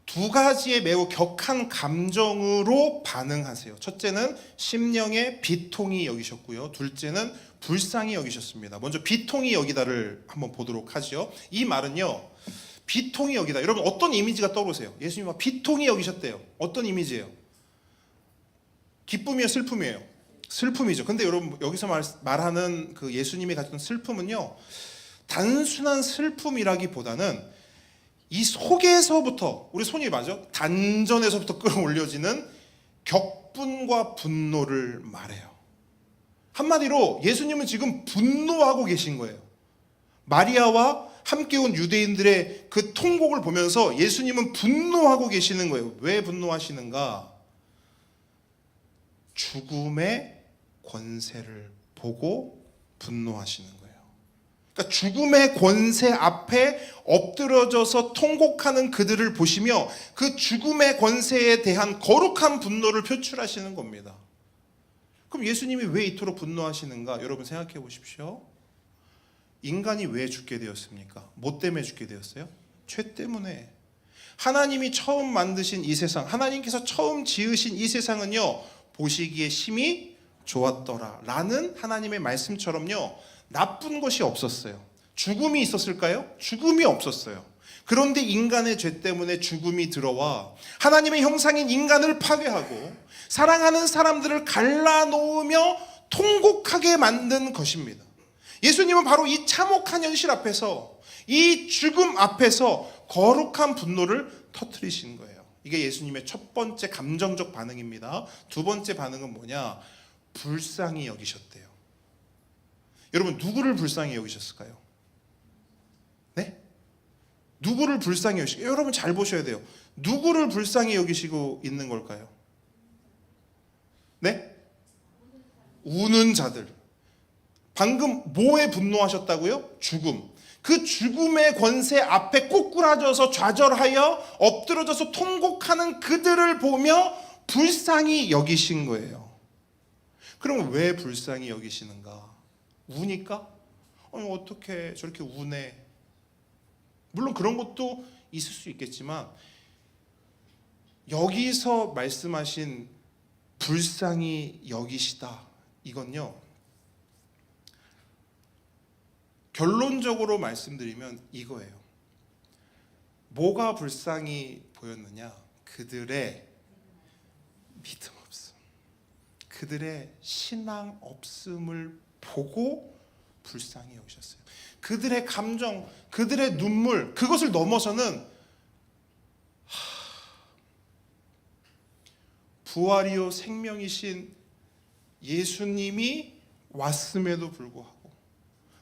두 가지의 매우 격한 감정으로 반응하세요. 첫째는 심령의 비통이 여기셨고요, 둘째는 불쌍히 여기셨습니다. 먼저 비통이 여기다를 한번 보도록 하죠. 이 말은요, 비통이 여기다. 여러분, 어떤 이미지가 떠오르세요? 예수님이 막 비통이 여기셨대요. 어떤 이미지예요? 기쁨이에요, 슬픔이에요? 슬픔이죠. 근데 여러분 여기서 말하는 그 예수님이 가졌던 슬픔은요, 단순한 슬픔이라기보다는 이 속에서부터, 우리 손이 맞죠? 단전에서부터 끌어올려지는 격분과 분노를 말해요. 한마디로 예수님은 지금 분노하고 계신 거예요. 마리아와 함께 온 유대인들의 그 통곡을 보면서 예수님은 분노하고 계시는 거예요. 왜 분노하시는가? 죽음의 권세를 보고 분노하시는 거예요. 그러니까 죽음의 권세 앞에 엎드러져서 통곡하는 그들을 보시며 그 죽음의 권세에 대한 거룩한 분노를 표출하시는 겁니다. 그럼 예수님이 왜 이토록 분노하시는가? 여러분 생각해 보십시오. 인간이 왜 죽게 되었습니까? 뭐 때문에 죽게 되었어요? 죄 때문에. 하나님이 처음 만드신 이 세상, 하나님께서 처음 지으신 이 세상은요, 보시기에 심히 좋았더라 라는 하나님의 말씀처럼요, 나쁜 것이 없었어요. 죽음이 있었을까요? 죽음이 없었어요. 그런데 인간의 죄 때문에 죽음이 들어와 하나님의 형상인 인간을 파괴하고 사랑하는 사람들을 갈라놓으며 통곡하게 만든 것입니다. 예수님은 바로 이 참혹한 현실 앞에서, 이 죽음 앞에서 거룩한 분노를 터뜨리신 거예요. 이게 예수님의 첫 번째 감정적 반응입니다. 두 번째 반응은 뭐냐? 불쌍히 여기셨대요. 여러분 누구를 불쌍히 여기셨을까요? 네? 누구를 불쌍히 여기시고, 여러분 잘 보셔야 돼요. 누구를 불쌍히 여기시고 있는 걸까요? 네? 우는 자들. 방금 뭐에 분노하셨다고요? 죽음. 그 죽음의 권세 앞에 꼬꾸라져서 좌절하여 엎드러져서 통곡하는 그들을 보며 불쌍히 여기신 거예요. 그럼 왜 불쌍히 여기시는가? 우니까? 어떻게 저렇게 우네? 물론 그런 것도 있을 수 있겠지만, 여기서 말씀하신 불쌍히 여기시다, 이건요, 결론적으로 말씀드리면 이거예요. 뭐가 불쌍히 보였느냐? 그들의 믿음 없음, 그들의 신앙 없음을 보고 불쌍히 여기셨어요. 그들의 감정, 그들의 눈물, 그것을 넘어서는 부활이요 생명이신 예수님이 왔음에도 불구하고,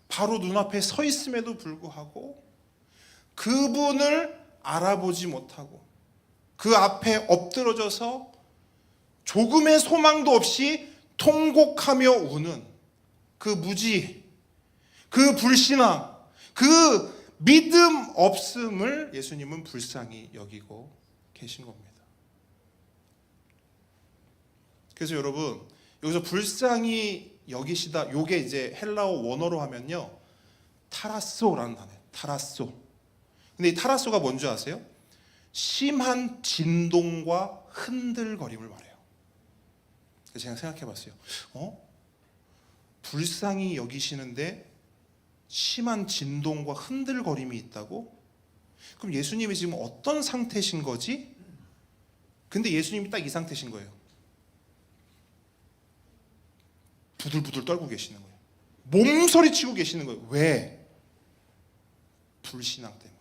바로 눈앞에 서 있음에도 불구하고 그분을 알아보지 못하고 그 앞에 엎드러져서 조금의 소망도 없이 통곡하며 우는 그 무지, 그 불신앙, 그 믿음 없음을 예수님은 불쌍히 여기고 계신 겁니다. 그래서 여러분, 여기서 불쌍히 여기시다, 요게 이제 헬라어 원어로 하면요, 타라소라는 단어예요. 타라소. 근데 이 타라소가 뭔지 아세요? 심한 진동과 흔들거림을 말해요. 그래서 제가 생각해 봤어요. 불쌍히 여기시는데 심한 진동과 흔들거림이 있다고? 그럼 예수님이 지금 어떤 상태신 거지? 근데 예수님이 딱 이 상태신 거예요. 부들부들 떨고 계시는 거예요. 몸서리치고 계시는 거예요. 왜? 불신앙 때문에.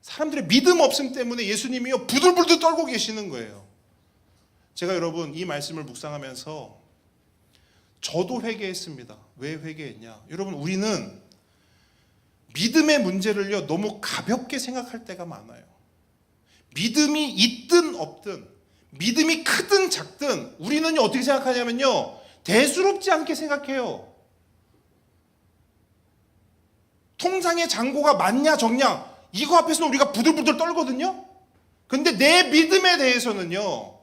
사람들의 믿음 없음 때문에 예수님이요 부들부들 떨고 계시는 거예요. 제가 여러분 이 말씀을 묵상하면서 저도 회개했습니다. 왜 회개했냐? 여러분, 우리는 믿음의 문제를요 너무 가볍게 생각할 때가 많아요. 믿음이 있든 없든, 믿음이 크든 작든 우리는요 어떻게 생각하냐면요, 대수롭지 않게 생각해요. 통장의 잔고가 많냐 적냐, 이거 앞에서는 우리가 부들부들 떨거든요. 근데 내 믿음에 대해서는요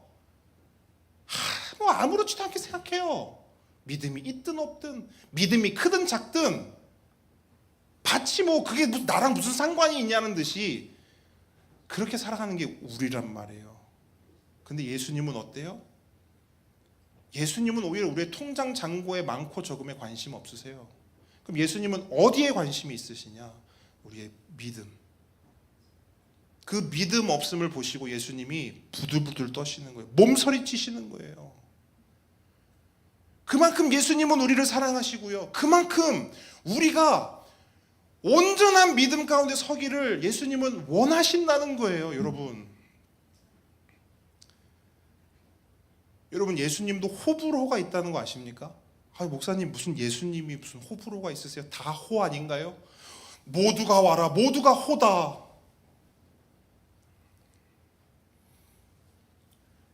뭐 아무렇지도 않게 생각해요. 믿음이 있든 없든, 믿음이 크든 작든, 마치 뭐 그게 나랑 무슨 상관이 있냐는 듯이 그렇게 살아가는 게 우리란 말이에요. 근데 예수님은 어때요? 예수님은 오히려 우리의 통장 잔고에 많고 적음에 관심 없으세요. 그럼 예수님은 어디에 관심이 있으시냐? 우리의 믿음. 그 믿음 없음을 보시고 예수님이 부들부들 떠시는 거예요. 몸서리 치시는 거예요. 그만큼 예수님은 우리를 사랑하시고요. 그만큼 우리가 온전한 믿음 가운데 서기를 예수님은 원하신다는 거예요, 여러분. 여러분, 예수님도 호불호가 있다는 거 아십니까? 아, 목사님, 무슨 예수님이 무슨 호불호가 있으세요? 다 호 아닌가요? 모두가 와라, 모두가 호다.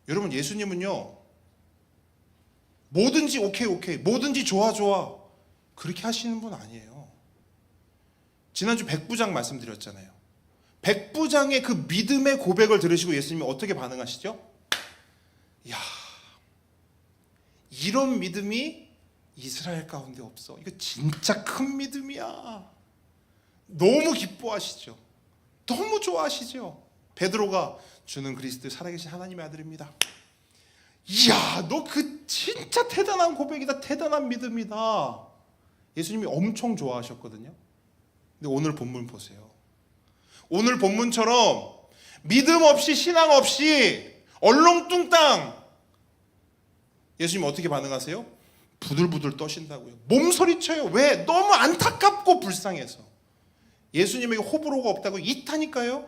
여러분, 예수님은요, 뭐든지 오케이, 뭐든지 좋아 그렇게 하시는 분 아니에요. 지난주 백부장 말씀드렸잖아요. 백부장의 그 믿음의 고백을 들으시고 예수님이 어떻게 반응하시죠? 야, 이런 믿음이 이스라엘 가운데 없어. 이거 진짜 큰 믿음이야. 너무 기뻐하시죠. 너무 좋아하시죠. 베드로가 주는 그리스도 살아계신 하나님의 아들입니다. 이야, 너 그 진짜 대단한 고백이다. 대단한 믿음이다. 예수님이 엄청 좋아하셨거든요. 근데 오늘 본문 보세요. 오늘 본문처럼 믿음 없이 신앙 없이 얼렁뚱땅 예수님 어떻게 반응하세요? 부들부들 떠신다고요. 몸서리쳐요. 왜? 너무 안타깝고 불쌍해서. 예수님에게 호불호가 없다고 이타니까요.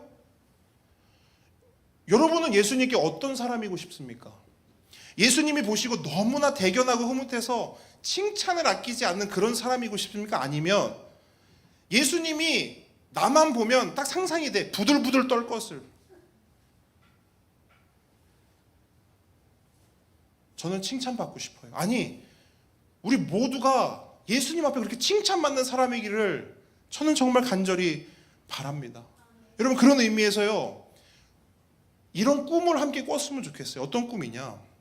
여러분은 예수님께 어떤 사람이고 싶습니까? 예수님이 보시고 너무나 대견하고 흐뭇해서 칭찬을 아끼지 않는 그런 사람이고 싶습니까? 아니면 예수님이 나만 보면 딱 상상이 돼. 부들부들 떨 것을. 저는 칭찬받고 싶어요. 아니, 우리 모두가 예수님 앞에 그렇게 칭찬받는 사람이기를 저는 정말 간절히 바랍니다. 여러분, 그런 의미에서요, 이런 꿈을 함께 꿨으면 좋겠어요. 어떤 꿈이냐?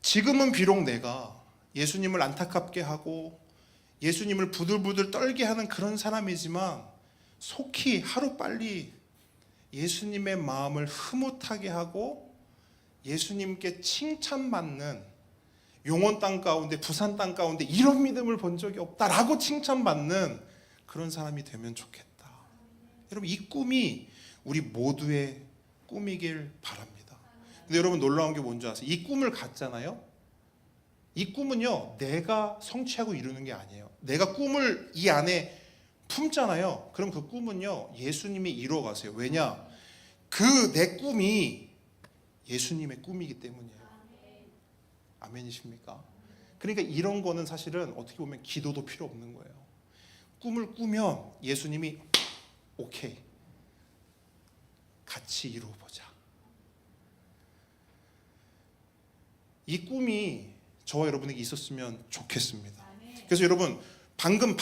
지금은 비록 내가 예수님을 안타깝게 하고 예수님을 부들부들 떨게 하는 그런 사람이지만 속히 하루빨리 예수님의 마음을 흐뭇하게 하고 예수님께 칭찬받는, 용원 땅 가운데, 부산 땅 가운데 이런 믿음을 본 적이 없다라고 칭찬받는 그런 사람이 되면 좋겠다. 여러분, 이 꿈이 우리 모두의 꿈이길 바랍니다. 근데 여러분, 놀라운 게 뭔지 아세요? 이 꿈을 갖잖아요. 이 꿈은요, 내가 성취하고 이루는 게 아니에요. 내가 꿈을 이 안에 품잖아요. 그럼 그 꿈은요, 예수님이 이루어 가세요. 왜냐? 그 내 꿈이 예수님의 꿈이기 때문이에요. 아멘이십니까? 그러니까 이런 거는 사실은 어떻게 보면 기도도 필요 없는 거예요. 꿈을 꾸면 예수님이 오케이, 같이 이루어보자. 이 꿈이 저와 여러분에게 있었으면 좋겠습니다. 그래서 여러분,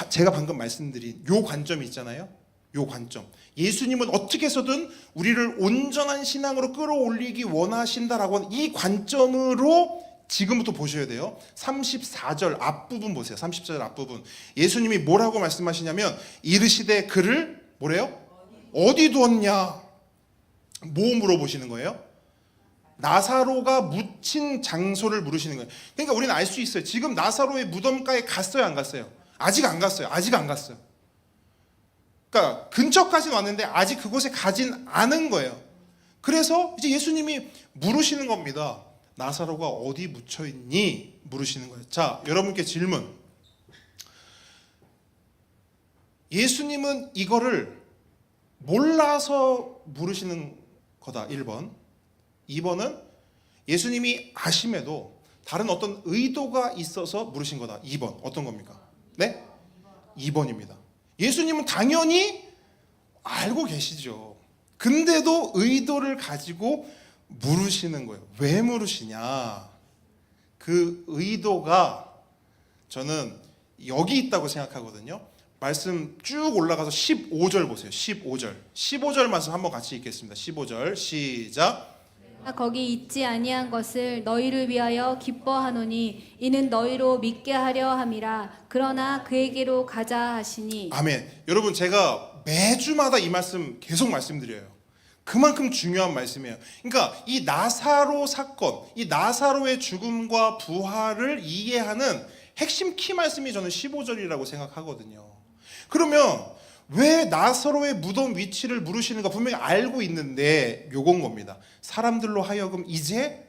제가 방금 말씀드린 요 관점이 있잖아요. 요 관점. 예수님은 어떻게 해서든 우리를 온전한 신앙으로 끌어올리기 원하신다라고 하는 이 관점으로 지금부터 보셔야 돼요. 34절 앞부분 보세요. 34절 앞부분. 예수님이 뭐라고 말씀하시냐면, 이르시되 그를 뭐래요? 어디 두었냐? 뭐 물어보시는 거예요? 나사로가 묻힌 장소를 물으시는 거예요. 그러니까 우리는 알 수 있어요. 지금 나사로의 무덤가에 갔어요, 안 갔어요? 아직 안 갔어요. 그러니까 근처까지는 왔는데 아직 그곳에 가진 않은 거예요. 그래서 이제 예수님이 물으시는 겁니다. 나사로가 어디 묻혀 있니? 물으시는 거예요. 자, 여러분께 질문. 예수님은 이거를 몰라서 물으시는 거다. 1번. 2번은 예수님이 아심에도 다른 어떤 의도가 있어서 물으신 거다. 2번. 어떤 겁니까? 네? 2번입니다. 예수님은 당연히 알고 계시죠. 근데도 의도를 가지고 물으시는 거예요. 왜 물으시냐? 그 의도가 저는 여기 있다고 생각하거든요. 말씀 쭉 올라가서 15절 보세요. 15절 말씀 한번 같이 읽겠습니다. 15절 시작. 거기 있지 아니한 것을 너희를 위하여 기뻐하노니 이는 너희로 믿게 하려 함이라. 그러나 그에게로 가자 하시니. 아멘. 여러분, 제가 매주마다 이 말씀 계속 말씀드려요. 그만큼 중요한 말씀이에요. 그러니까 이 나사로 사건, 이 나사로의 죽음과 부활을 이해하는 핵심 키 말씀이 저는 15절이라고 생각하거든요. 그러면 왜 나사로의 무덤 위치를 물으시는가? 분명히 알고 있는데 요건 겁니다. 사람들로 하여금 이제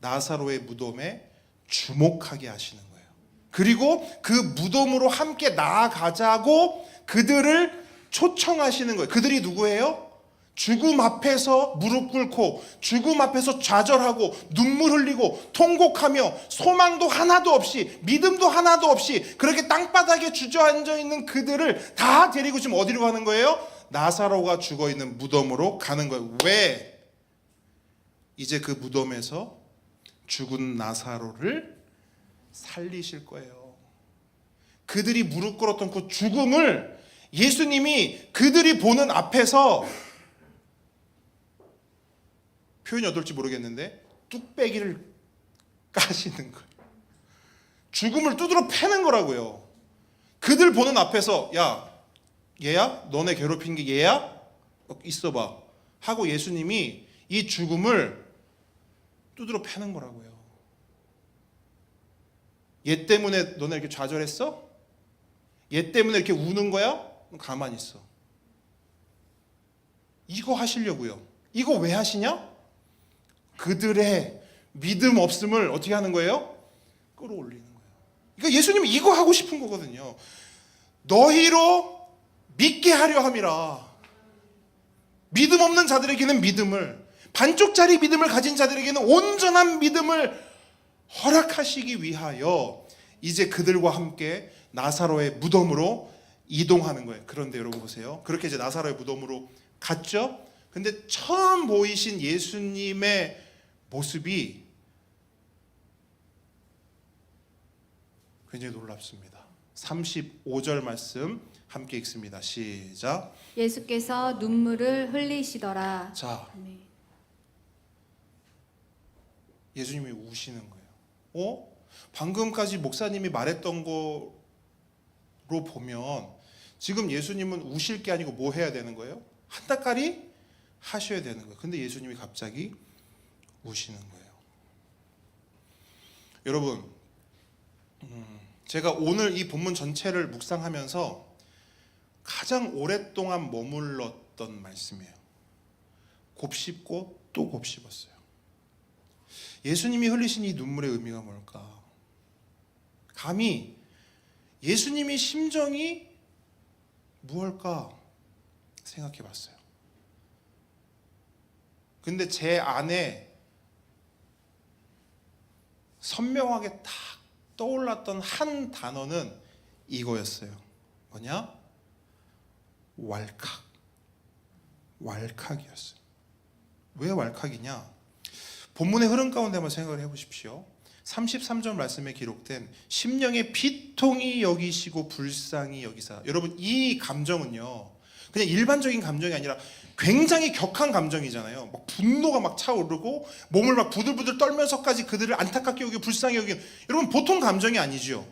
나사로의 무덤에 주목하게 하시는 거예요. 그리고 그 무덤으로 함께 나아가자고 그들을 초청하시는 거예요. 그들이 누구예요? 죽음 앞에서 무릎 꿇고 죽음 앞에서 좌절하고 눈물 흘리고 통곡하며 소망도 하나도 없이 믿음도 하나도 없이 그렇게 땅바닥에 주저앉아 있는 그들을 다 데리고 지금 어디로 가는 거예요? 나사로가 죽어있는 무덤으로 가는 거예요. 왜? 이제 그 무덤에서 죽은 나사로를 살리실 거예요. 그들이 무릎 꿇었던 그 죽음을 예수님이 그들이 보는 앞에서, 표현이 어떨지 모르겠는데, 뚝배기를 까시는 거예요. 죽음을 두드러 패는 거라고요. 그들 보는 앞에서, 야, 얘야? 너네 괴롭힌 게 얘야? 있어봐 하고 예수님이 이 죽음을 두드러 패는 거라고요. 얘 때문에 너네 이렇게 좌절했어? 얘 때문에 이렇게 우는 거야? 가만히 있어. 이거 하시려고요. 이거 왜 하시냐? 그들의 믿음 없음을 어떻게 하는 거예요? 끌어올리는 거예요. 그러니까 예수님은 이거 하고 싶은 거거든요. 너희로 믿게 하려 함이라. 믿음 없는 자들에게는 믿음을, 반쪽짜리 믿음을 가진 자들에게는 온전한 믿음을 허락하시기 위하여 이제 그들과 함께 나사로의 무덤으로 이동하는 거예요. 그런데 여러분 보세요. 그렇게 이제 나사로의 무덤으로 갔죠. 근데 처음 보이신 예수님의 모습이 굉장히 놀랍습니다. 35절 말씀 함께 읽습니다. 시작. 예수께서 눈물을 흘리시더라. 자, 아멘. 예수님이 우시는 거예요. 방금까지 목사님이 말했던 거로 보면 지금 예수님은 우실 게 아니고 뭐 해야 되는 거예요? 한따까리 하셔야 되는 거예요. 근데 예수님이 갑자기 우시는 거예요. 여러분, 제가 오늘 이 본문 전체를 묵상하면서 가장 오랫동안 머물렀던 말씀이에요. 곱씹고 또 곱씹었어요. 예수님이 흘리신 이 눈물의 의미가 뭘까? 감히 예수님이 심정이 무엇일까 생각해 봤어요. 근데 제 안에 선명하게 딱 떠올랐던 한 단어는 이거였어요. 뭐냐? 왈칵. 왈칵이었어요. 왜 왈칵이냐? 본문의 흐름 가운데 한번 생각을 해보십시오. 33절 말씀에 기록된 심령의 비통이 여기시고 불쌍히 여기사. 여러분, 이 감정은요 그냥 일반적인 감정이 아니라 굉장히 격한 감정이잖아요. 막 분노가 막 차오르고 몸을 막 부들부들 떨면서까지 그들을 안타깝게 여기고 불쌍히 여기고, 여러분 보통 감정이 아니죠.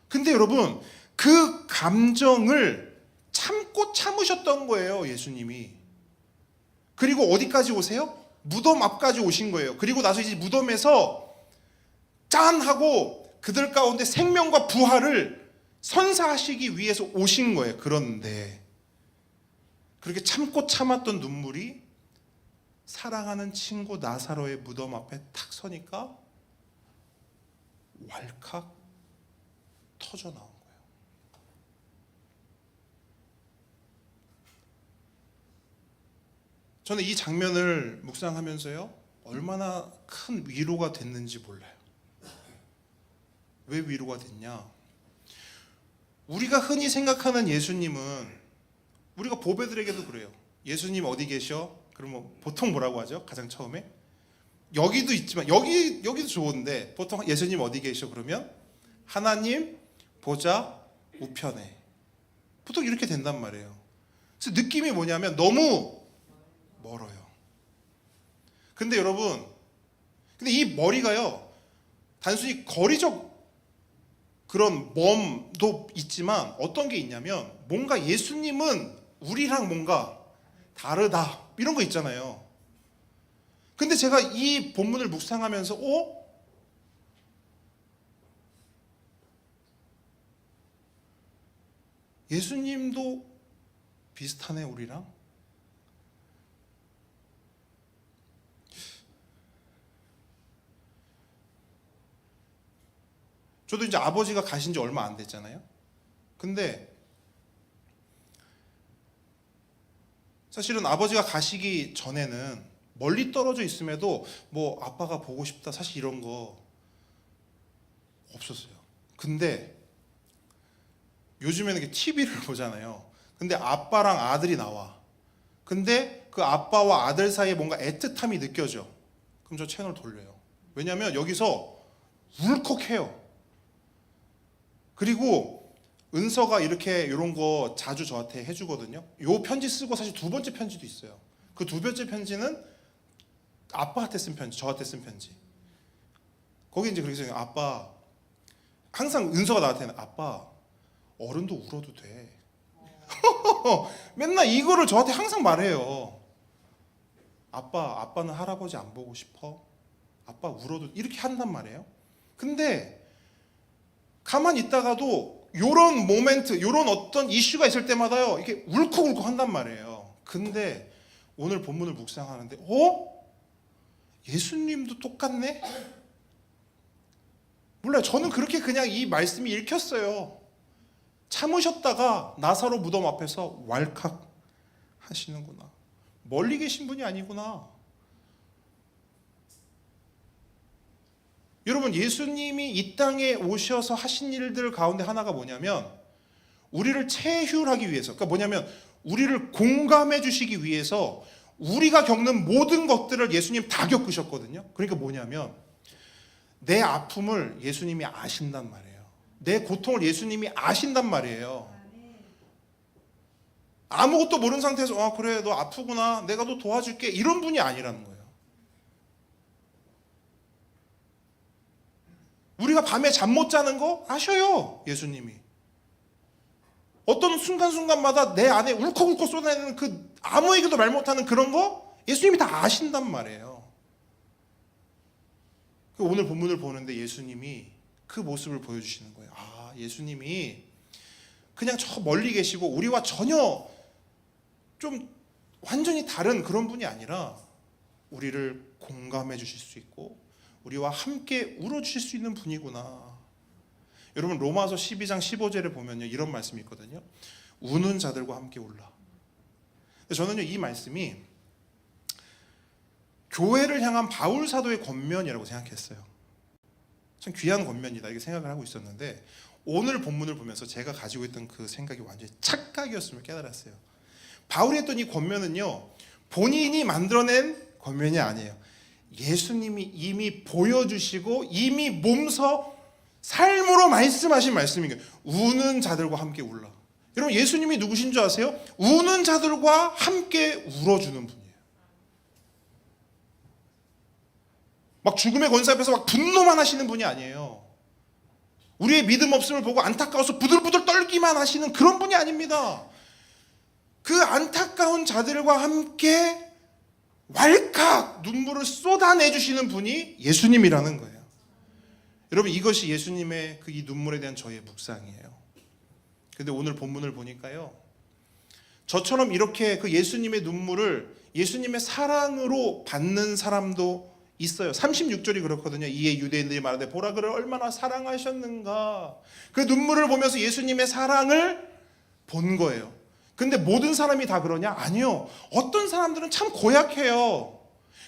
근데 여러분 그 감정을 참고 참으셨던 거예요, 예수님이. 그리고 어디까지 오세요? 무덤 앞까지 오신 거예요. 그리고 나서 이제 무덤에서 짠 하고 그들 가운데 생명과 부활을 선사하시기 위해서 오신 거예요. 그런데 그렇게 참고 참았던 눈물이 사랑하는 친구 나사로의 무덤 앞에 탁 서니까 왈칵 터져 나온 거예요. 저는 이 장면을 묵상하면서요 얼마나 큰 위로가 됐는지 몰라요. 왜 위로가 됐냐? 우리가 흔히 생각하는 예수님은, 우리가 보배들에게도 그래요. 예수님 어디 계셔? 그러면 보통 뭐라고 하죠? 가장 처음에 여기도 있지만 여기도 좋은데 보통 예수님 어디 계셔? 그러면 하나님 보좌 우편에. 보통 이렇게 된단 말이에요. 그래서 느낌이 뭐냐면 너무 멀어요. 근데 여러분, 근데 이 머리가요 단순히 거리적 그런 몸도 있지만 어떤 게 있냐면 뭔가 예수님은 우리랑 뭔가 다르다 이런 거 있잖아요. 근데 제가 이 본문을 묵상하면서 예수님도 비슷하네 우리랑. 저도 이제 아버지가 가신 지 얼마 안 됐잖아요. 근데 사실은 아버지가 가시기 전에는 멀리 떨어져 있음에도 뭐 아빠가 보고 싶다 사실 이런 거 없었어요. 근데 요즘에는 TV를 보잖아요. 근데 아빠랑 아들이 나와. 근데 그 아빠와 아들 사이에 뭔가 애틋함이 느껴져. 그럼 저 채널 돌려요. 왜냐하면 여기서 울컥해요. 그리고 은서가 이렇게 이런 거 자주 저한테 해주거든요. 요 편지 쓰고 사실 두 번째 편지도 있어요. 그 두 번째 편지는 아빠한테 쓴 편지, 저한테 쓴 편지. 거기 이제 그렇게 써요. 아빠, 항상 은서가 나한테는 아빠, 어른도 울어도 돼. 맨날 이거를 저한테 항상 말해요. 아빠는 할아버지 안 보고 싶어? 아빠 울어도 이렇게 한단 말이에요. 근데 가만히 있다가도 요런 모멘트, 요런 어떤 이슈가 있을 때마다요, 이렇게 울컥울컥 한단 말이에요. 근데 오늘 본문을 묵상하는데, 예수님도 똑같네? 몰라요. 저는 그렇게 그냥 이 말씀이 읽혔어요. 참으셨다가 나사로 무덤 앞에서 왈칵 하시는구나. 멀리 계신 분이 아니구나. 여러분, 예수님이 이 땅에 오셔서 하신 일들 가운데 하나가 뭐냐면 우리를 체휼하기 위해서, 그러니까 뭐냐면 우리를 공감해 주시기 위해서 우리가 겪는 모든 것들을 예수님 다 겪으셨거든요. 그러니까 뭐냐면 내 아픔을 예수님이 아신단 말이에요. 내 고통을 예수님이 아신단 말이에요. 아무것도 모르는 상태에서 그래 너 아프구나 내가 너 도와줄게 이런 분이 아니라는 거예요. 우리가 밤에 잠 못 자는 거 아셔요. 예수님이. 어떤 순간순간마다 내 안에 울컥울컥 쏟아내는 그 아무에게도 말 못하는 그런 거 예수님이 다 아신단 말이에요. 오늘 본문을 보는데 예수님이 그 모습을 보여주시는 거예요. 예수님이 그냥 저 멀리 계시고 우리와 전혀 좀 완전히 다른 그런 분이 아니라 우리를 공감해 주실 수 있고 우리와 함께 울어주실 수 있는 분이구나. 여러분 로마서 12장 15절에 보면요 이런 말씀이 있거든요. 우는 자들과 함께 울라. 저는요 이 말씀이 교회를 향한 바울 사도의 권면이라고 생각했어요. 참 귀한 권면이다 이렇게 생각을 하고 있었는데 오늘 본문을 보면서 제가 가지고 있던 그 생각이 완전히 착각이었음을 깨달았어요. 바울이 했던 이 권면은요 본인이 만들어낸 권면이 아니에요. 예수님이 이미 보여주시고 이미 몸서 삶으로 말씀하신 말씀인 거예요. 우는 자들과 함께 울라. 여러분 예수님이 누구신 줄 아세요? 우는 자들과 함께 울어주는 분이에요. 막 죽음의 권세 앞에서 막 분노만 하시는 분이 아니에요. 우리의 믿음 없음을 보고 안타까워서 부들부들 떨기만 하시는 그런 분이 아닙니다. 그 안타까운 자들과 함께 왈칵 눈물을 쏟아내주시는 분이 예수님이라는 거예요. 여러분 이것이 예수님의 그 이 눈물에 대한 저의 묵상이에요. 근데 오늘 본문을 보니까요 저처럼 이렇게 그 예수님의 눈물을 예수님의 사랑으로 받는 사람도 있어요. 36절이 그렇거든요. 이에 유대인들이 말하되 보라 그를 얼마나 사랑하셨는가. 그 눈물을 보면서 예수님의 사랑을 본 거예요. 근데 모든 사람이 다 그러냐? 아니요. 어떤 사람들은 참 고약해요.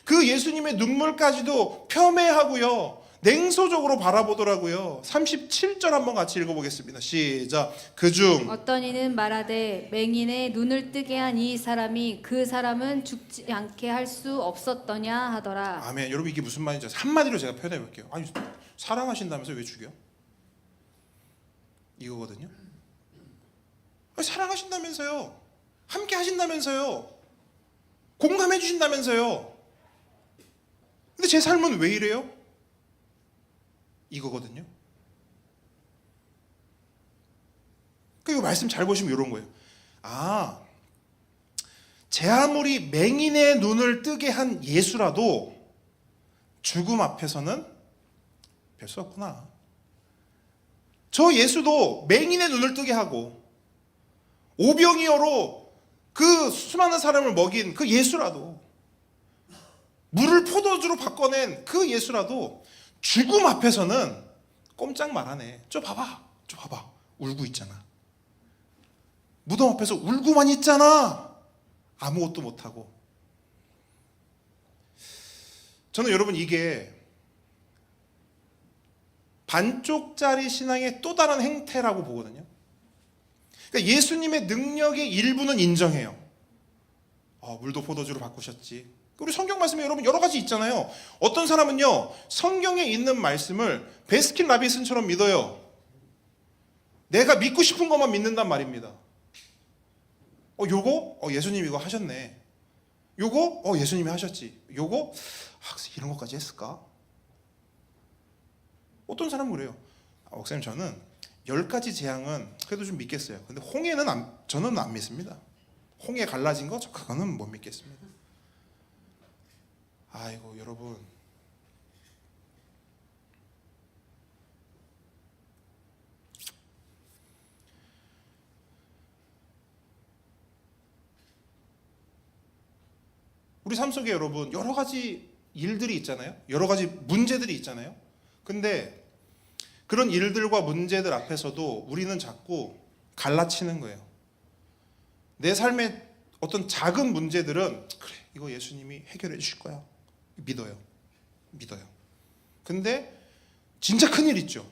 그 예수님의 눈물까지도 폄훼하고요. 냉소적으로 바라보더라고요. 37절 한번 같이 읽어보겠습니다. 시작. 그중 어떤 이는 말하되 맹인의 눈을 뜨게 한 이 사람이 그 사람은 죽지 않게 할 수 없었더냐 하더라. 아멘. 여러분 이게 무슨 말인지 한마디로 제가 표현해 볼게요. 아니 사랑하신다면서 왜 죽여? 이거거든요. 사랑하신다면서요. 함께 하신다면서요. 공감해 주신다면서요. 근데 제 삶은 왜 이래요? 이거거든요. 그리고 말씀 잘 보시면 이런 거예요. 제 아무리 맹인의 눈을 뜨게 한 예수라도 죽음 앞에서는 별 수 없구나. 저 예수도 맹인의 눈을 뜨게 하고 오병이어로 그 수많은 사람을 먹인 그 예수라도 물을 포도주로 바꿔낸 그 예수라도 죽음 앞에서는 꼼짝 말하네. 저 봐봐, 울고 있잖아. 무덤 앞에서 울고만 있잖아. 아무것도 못하고. 저는 여러분 이게 반쪽짜리 신앙의 또 다른 행태라고 보거든요. 그러니까 예수님의 능력의 일부는 인정해요. 물도 포도주로 바꾸셨지. 우리 성경 말씀에 여러분 여러 가지 있잖아요. 어떤 사람은요, 성경에 있는 말씀을 베스킨 라빈슨처럼 믿어요. 내가 믿고 싶은 것만 믿는단 말입니다. 요거? 예수님 이거 하셨네. 요거? 예수님이 하셨지. 요거? 이런 것까지 했을까? 어떤 사람은 그래요. 목사님 저는 10가지 재앙은 그래도 좀 믿겠어요. 근데 홍해는 저는 안 믿습니다. 홍해 갈라진 거? 그거는 못 믿겠습니다. 아이고 여러분, 우리 삶 속에 여러분 여러 가지 일들이 있잖아요. 여러 가지 문제들이 있잖아요. 근데 그런 일들과 문제들 앞에서도 우리는 자꾸 갈라치는 거예요. 내 삶의 어떤 작은 문제들은 그래, 이거 예수님이 해결해 주실 거야. 믿어요. 근데 진짜 큰일 있죠.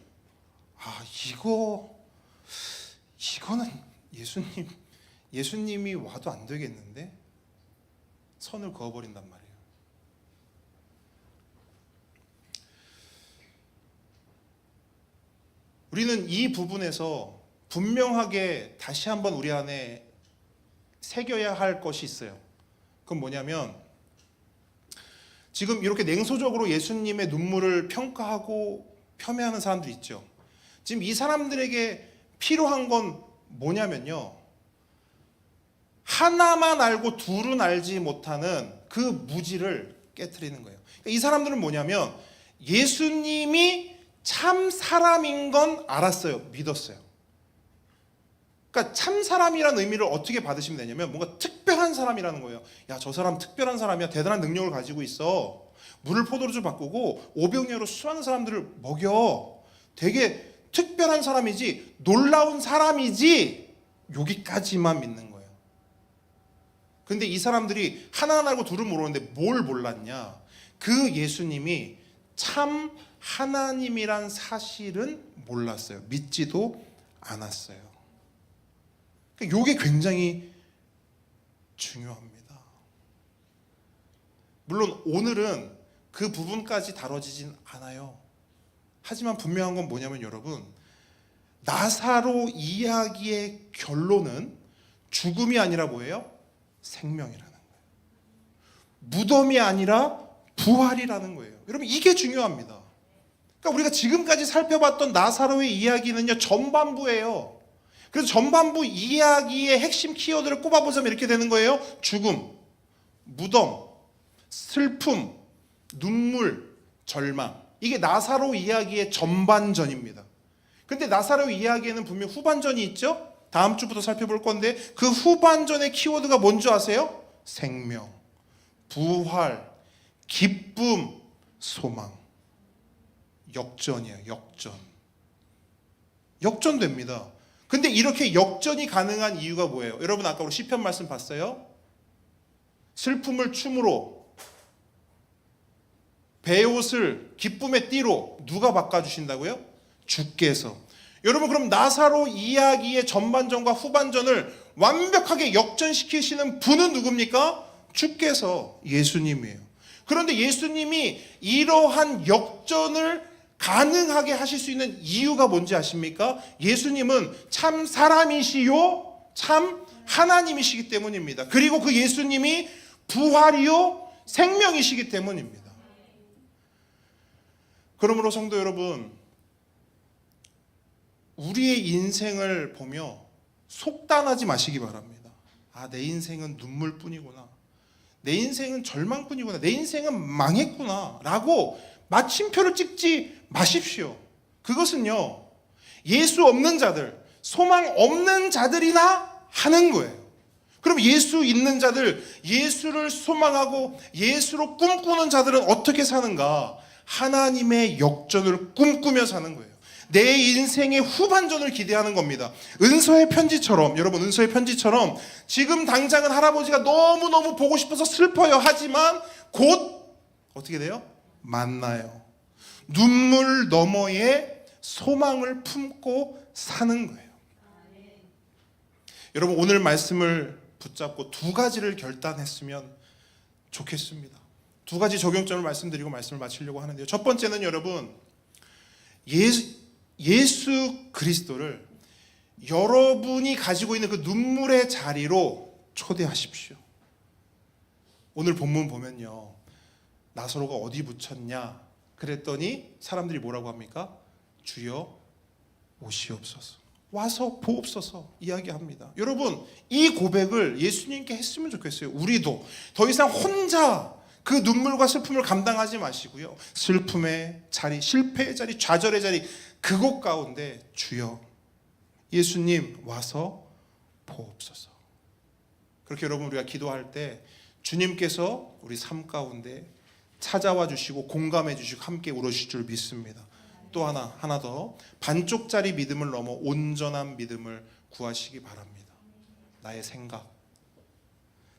이거는 예수님이 와도 안 되겠는데? 선을 그어버린단 말이에요. 우리는 이 부분에서 분명하게 다시 한번 우리 안에 새겨야 할 것이 있어요. 그건 뭐냐면, 지금 이렇게 냉소적으로 예수님의 눈물을 평가하고 폄훼하는 사람들이 있죠. 지금 이 사람들에게 필요한 건 뭐냐면요, 하나만 알고 둘은 알지 못하는 그 무지를 깨트리는 거예요. 이 사람들은 뭐냐면 예수님이 참 사람인 건 알았어요. 믿었어요. 그러니까 참 사람이라는 의미를 어떻게 받으시면 되냐면 뭔가 특별한 사람이라는 거예요. 야, 저 사람 특별한 사람이야. 대단한 능력을 가지고 있어. 물을 포도주로 바꾸고 오병이어로 수많은 사람들을 먹여. 되게 특별한 사람이지, 놀라운 사람이지, 여기까지만 믿는 거예요. 근데 이 사람들이 하나는 알고 둘은 모르는데 뭘 몰랐냐? 그 예수님이 참 하나님이란 사실은 몰랐어요. 믿지도 않았어요. 이게 굉장히 중요합니다. 물론 오늘은 그 부분까지 다뤄지진 않아요. 하지만 분명한 건 뭐냐면 여러분, 나사로 이야기의 결론은 죽음이 아니라 뭐예요? 생명이라는 거예요. 무덤이 아니라 부활이라는 거예요. 여러분 이게 중요합니다. 그러니까 우리가 지금까지 살펴봤던 나사로의 이야기는요, 전반부예요. 그래서 전반부 이야기의 핵심 키워드를 꼽아보자면 이렇게 되는 거예요. 죽음, 무덤, 슬픔, 눈물, 절망. 이게 나사로 이야기의 전반전입니다. 근데 나사로 이야기에는 분명 후반전이 있죠? 다음 주부터 살펴볼 건데 그 후반전의 키워드가 뭔지 아세요? 생명, 부활, 기쁨, 소망. 역전이에요. 역전됩니다. 근데 이렇게 역전이 가능한 이유가 뭐예요? 여러분 아까 우리 시편 말씀 봤어요? 슬픔을 춤으로, 베옷을 기쁨의 띠로 누가 바꿔주신다고요? 주께서. 여러분 그럼 나사로 이야기의 전반전과 후반전을 완벽하게 역전시키시는 분은 누굽니까? 주께서, 예수님이에요. 그런데 예수님이 이러한 역전을 가능하게 하실 수 있는 이유가 뭔지 아십니까? 예수님은 참 사람이시요 참 하나님이시기 때문입니다. 그리고 그 예수님이 부활이요 생명이시기 때문입니다. 그러므로 성도 여러분, 우리의 인생을 보며 속단하지 마시기 바랍니다. 내 인생은 눈물뿐이구나, 내 인생은 절망뿐이구나, 내 인생은 망했구나 라고 마침표를 찍지 마십시오. 그것은요, 예수 없는 자들, 소망 없는 자들이나 하는 거예요. 그럼 예수 있는 자들, 예수를 소망하고 예수로 꿈꾸는 자들은 어떻게 사는가? 하나님의 역전을 꿈꾸며 사는 거예요. 내 인생의 후반전을 기대하는 겁니다. 은서의 편지처럼, 여러분, 은서의 편지처럼 지금 당장은 할아버지가 너무너무 보고 싶어서 슬퍼요. 하지만 곧 어떻게 돼요? 만나요. 눈물 너머에 소망을 품고 사는 거예요. 여러분, 오늘 말씀을 붙잡고 두 가지를 결단했으면 좋겠습니다. 두 가지 적용점을 말씀드리고 말씀을 마치려고 하는데요. 첫 번째는 여러분, 예수 그리스도를 여러분이 가지고 있는 그 눈물의 자리로 초대하십시오. 오늘 본문 보면요, 나사로가 어디 붙였냐 그랬더니 사람들이 뭐라고 합니까? 주여 오시옵소서, 와서 보옵소서 이야기합니다. 여러분, 이 고백을 예수님께 했으면 좋겠어요. 우리도 더 이상 혼자 그 눈물과 슬픔을 감당하지 마시고요, 슬픔의 자리, 실패의 자리, 좌절의 자리, 그곳 가운데 주여 예수님 와서 보옵소서. 그렇게 여러분, 우리가 기도할 때 주님께서 우리 삶 가운데 찾아와 주시고 공감해 주시고 함께 울어주실 줄 믿습니다. 또 하나 더, 반쪽짜리 믿음을 넘어 온전한 믿음을 구하시기 바랍니다. 나의 생각,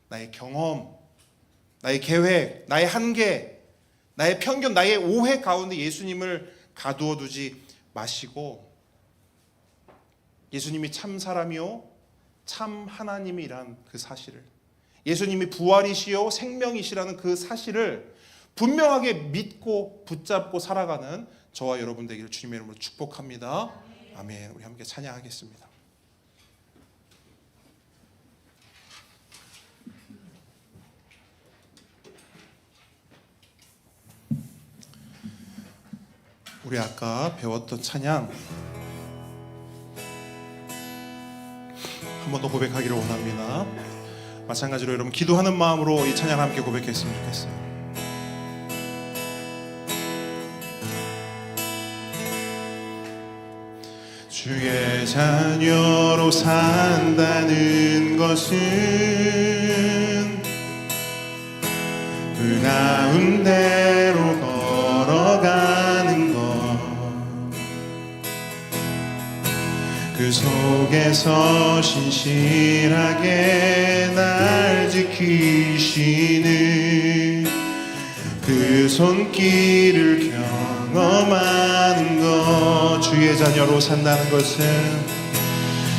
나의 경험, 나의 계획, 나의 한계, 나의 편견, 나의 오해 가운데 예수님을 가두어 두지 마시고, 예수님이 참 사람이요 참 하나님이란 그 사실을, 예수님이 부활이시요 생명이시라는 그 사실을 분명하게 믿고 붙잡고 살아가는 저와 여러분 되기를 주님의 이름으로 축복합니다. 아멘. 우리 함께 찬양하겠습니다. 우리 아까 배웠던 찬양 한 번 더 고백하기를 원합니다. 마찬가지로 여러분, 기도하는 마음으로 이 찬양 함께 고백했으면 좋겠어요. 주의 자녀로 산다는 것은 그 가운데로 걸어가는 것, 그 속에서 신실하게 날 지키시는 그 손길을 경험하는 것, 주의 자녀로 산다는 것은,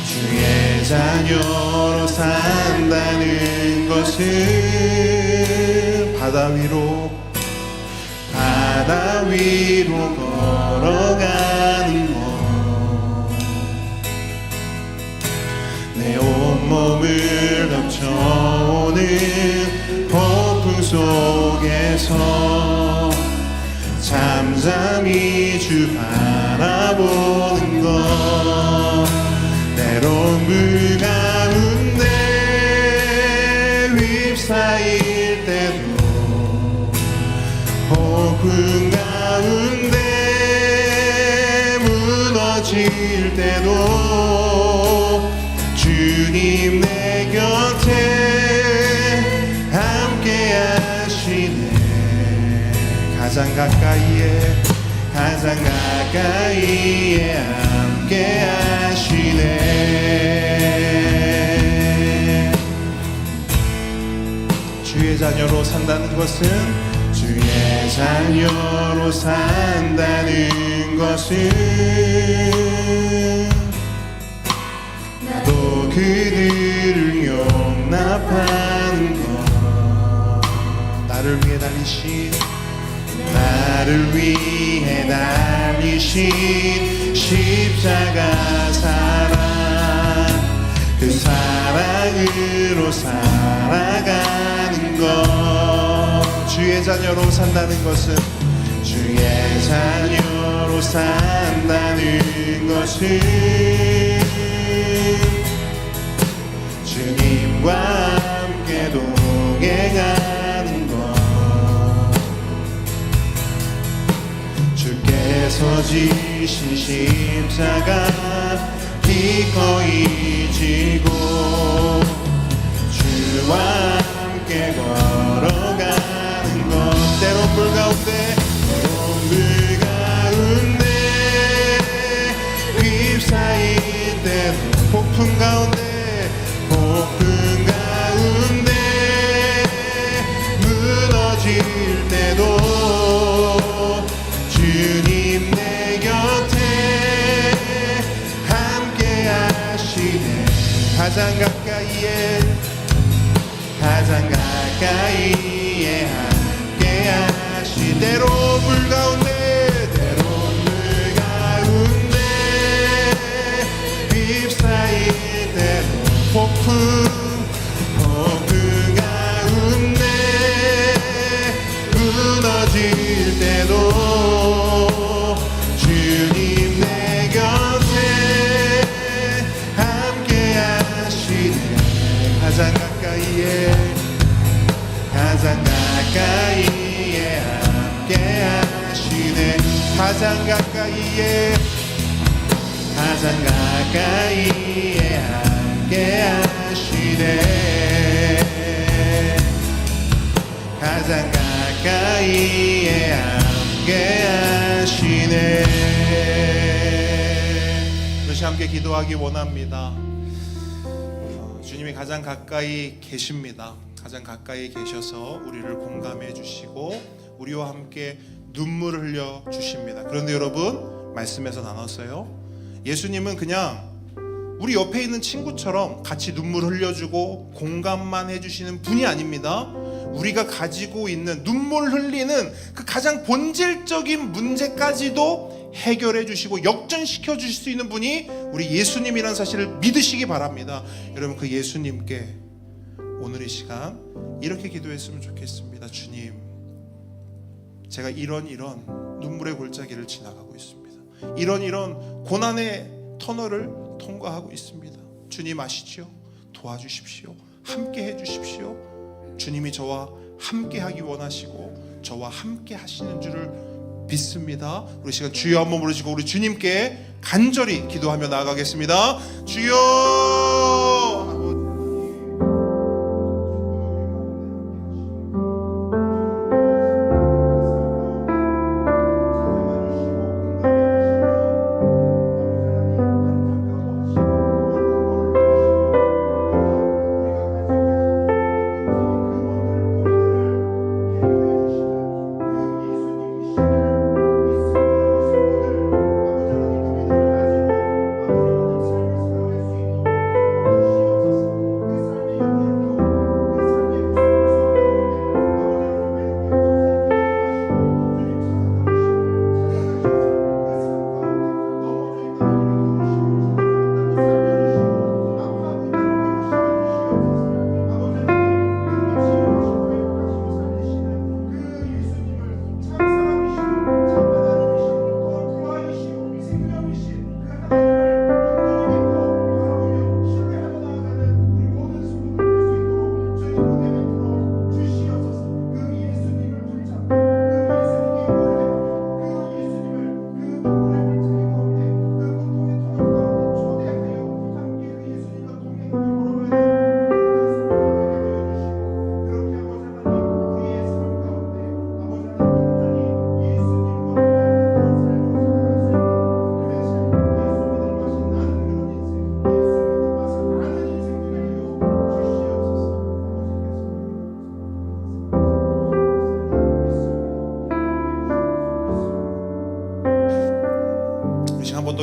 주의 자녀로 산다는 것은 바다 위로 걸어가는 것, 내 온몸을 덮쳐오는 폭풍 속에서 잠잠히 주 바라보는 것, 때론 물 가운데 휩싸일 때도, 폭풍 가운데 무너질 때도 주님 내 곁에 함께 하시네. 가장 가까이에 함께 하시네. 주의 자녀로 산다는 것은, 주의 자녀로 산다는 것은, 나도 그들을 용납하는 것, 나를 위해 달리신 십자가 사랑, 그 사랑으로 살아가는 것, 주의 자녀로 산다는 것은, 주의 자녀로 산다는 것은, 주님과 함께 동행하는 것, 주께서 지신 십자가 기꺼이 지고 주와 함께 걸어가는 것, 때론 물 가운데 가까이에 함께 하시 때로 물 가운데 휩싸일 때로 폭풍 가운데 무너질 때도 주님 내 곁에 함께 하시네. 가장 가까이에 함께 하시네. 가장 가까이에 함께 하시네. 가장 가까이에 함께 하시네. 그것이 함께 기도하기 원합니다. 주님이 가장 가까이 계십니다. 가장 가까이 계셔서 우리를 공감해 주시고 우리와 함께 눈물을 흘려 주십니다. 그런데 여러분, 말씀에서 나눴어요. 예수님은 그냥 우리 옆에 있는 친구처럼 같이 눈물 흘려주고 공감만 해주시는 분이 아닙니다. 우리가 가지고 있는 눈물 흘리는 그 가장 본질적인 문제까지도 해결해 주시고 역전시켜 주실 수 있는 분이 우리 예수님이라는 사실을 믿으시기 바랍니다. 여러분, 그 예수님께 오늘 이 시간 이렇게 기도했으면 좋겠습니다. 주님, 제가 이런 눈물의 골짜기를 지나가고 있습니다. 이런 고난의 터널을 통과하고 있습니다. 주님 아시죠? 도와주십시오. 함께 해주십시오. 주님이 저와 함께 하기 원하시고 저와 함께 하시는 줄을 믿습니다. 우리 시간 주여 한번 부르시고 우리 주님께 간절히 기도하며 나아가겠습니다. 주여!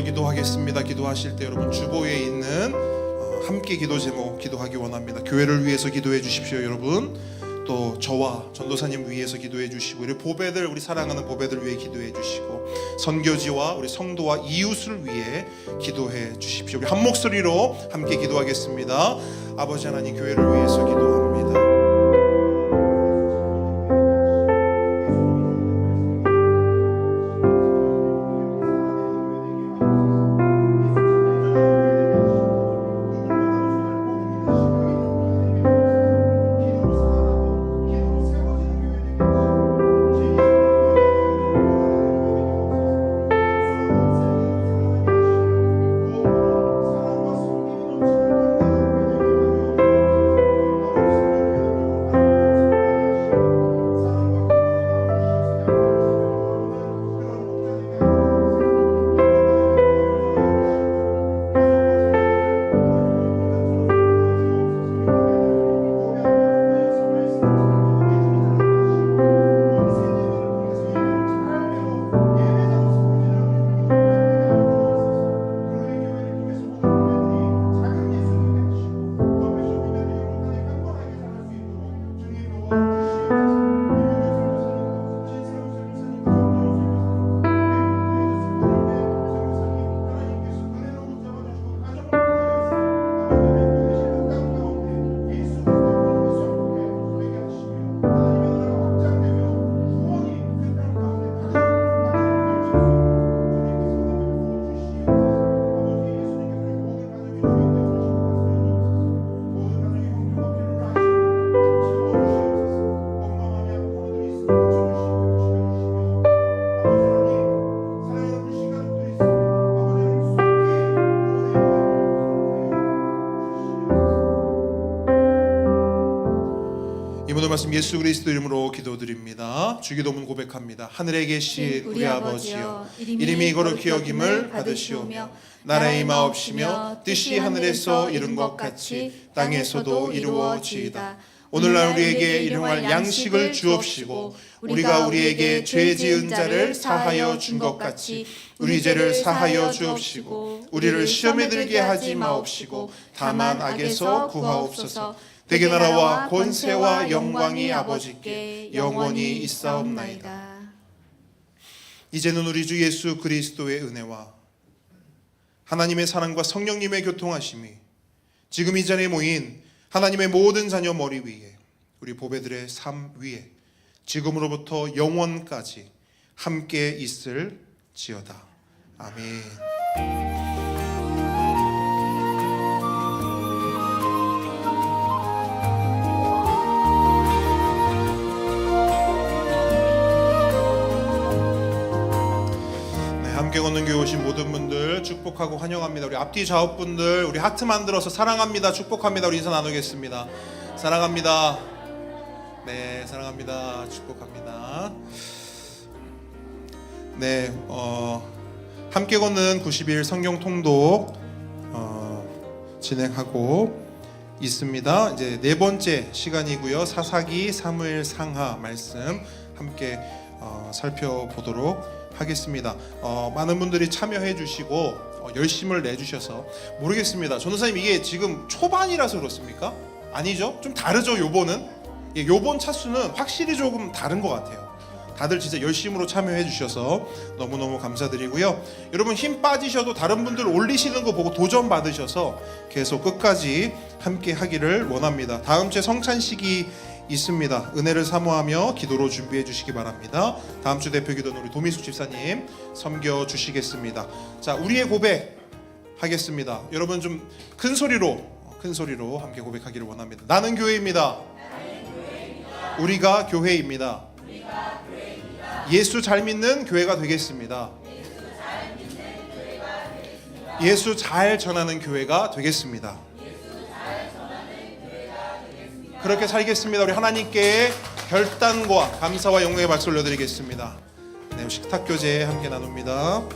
기도하겠습니다. 기도하실 때 여러분 주보에 있는 함께 기도 제목 기도하기 원합니다. 교회를 위해서 기도해 주십시오. 여러분 또 저와 전도사님 위해서 기도해 주시고 우리 보배들, 우리 사랑하는 보배들 위해 기도해 주시고 선교지와 우리 성도와 이웃을 위해 기도해 주십시오. 우리 한 목소리로 함께 기도하겠습니다. 아버지 하나님, 교회를 위해서 기도합니다. 구하신 예수 그리스도 이름으로 기도드립니다. 주기도문 고백합니다. 하늘에 계신 우리 아버지여, 이름이 거룩히 여김을 받으시오며 나라의 임하옵시며 뜻이 하늘에서 이룬 것 같이 땅에서도 이루어지이다. 오늘날 우리에게 일용할 양식을 주옵시고 우리가 우리에게 죄 지은 자를 사하여 준 것 같이 우리 죄를 사하여 주옵시고 우리를 시험에 들게 하지 마옵시고 다만 악에서 구하옵소서. 대개 나라와 권세와 영광이 아버지께 영원히 있사옵나이다. 이제는 우리 주 예수 그리스도의 은혜와 하나님의 사랑과 성령님의 교통하심이 지금 이 자리에 모인 하나님의 모든 자녀 머리 위에 우리 보배들의 삶 위에 지금으로부터 영원까지 함께 있을지어다. 아멘. 함께 걷는 교회 오신 모든 분들 축복하고 환영합니다. 우리 앞뒤 좌우 분들 우리 하트 만들어서 사랑합니다, 축복합니다. 우리 인사 나누겠습니다. 사랑합니다. 네, 사랑합니다. 축복합니다. 네, 함께 걷는 90일 성경 통독 진행하고 있습니다. 이제 네 번째 시간이고요. 사사기, 사무엘 상하 말씀 함께 살펴보도록 하겠습니다. 많은 분들이 참여해 주시고 열심을 내주셔서 모르겠습니다. 전도사님 이게 지금 초반이라서 그렇습니까? 아니죠? 좀 다르죠 요번은? 예, 요번 차수는 확실히 조금 다른 것 같아요. 다들 진짜 열심으로 참여해 주셔서 너무너무 감사드리고요. 여러분 힘 빠지셔도 다른 분들 올리시는 거 보고 도전 받으셔서 계속 끝까지 함께 하기를 원합니다. 다음 주에 성찬식이 있습니다. 은혜를 사모하며 기도로 준비해 주시기 바랍니다. 다음 주 대표 기도는 우리 도미숙 집사님 섬겨 주시겠습니다. 자, 우리의 고백 하겠습니다. 여러분 좀 큰 소리로 함께 고백하기를 원합니다. 나는 교회입니다. 우리가 교회입니다. 예수 잘 믿는 교회가 되겠습니다. 예수 잘 전하는 교회가 되겠습니다. 그렇게 살겠습니다. 우리 하나님께 결단과 감사와 영광의 박수 올려드리겠습니다. 네, 식탁 교제 함께 나눕니다.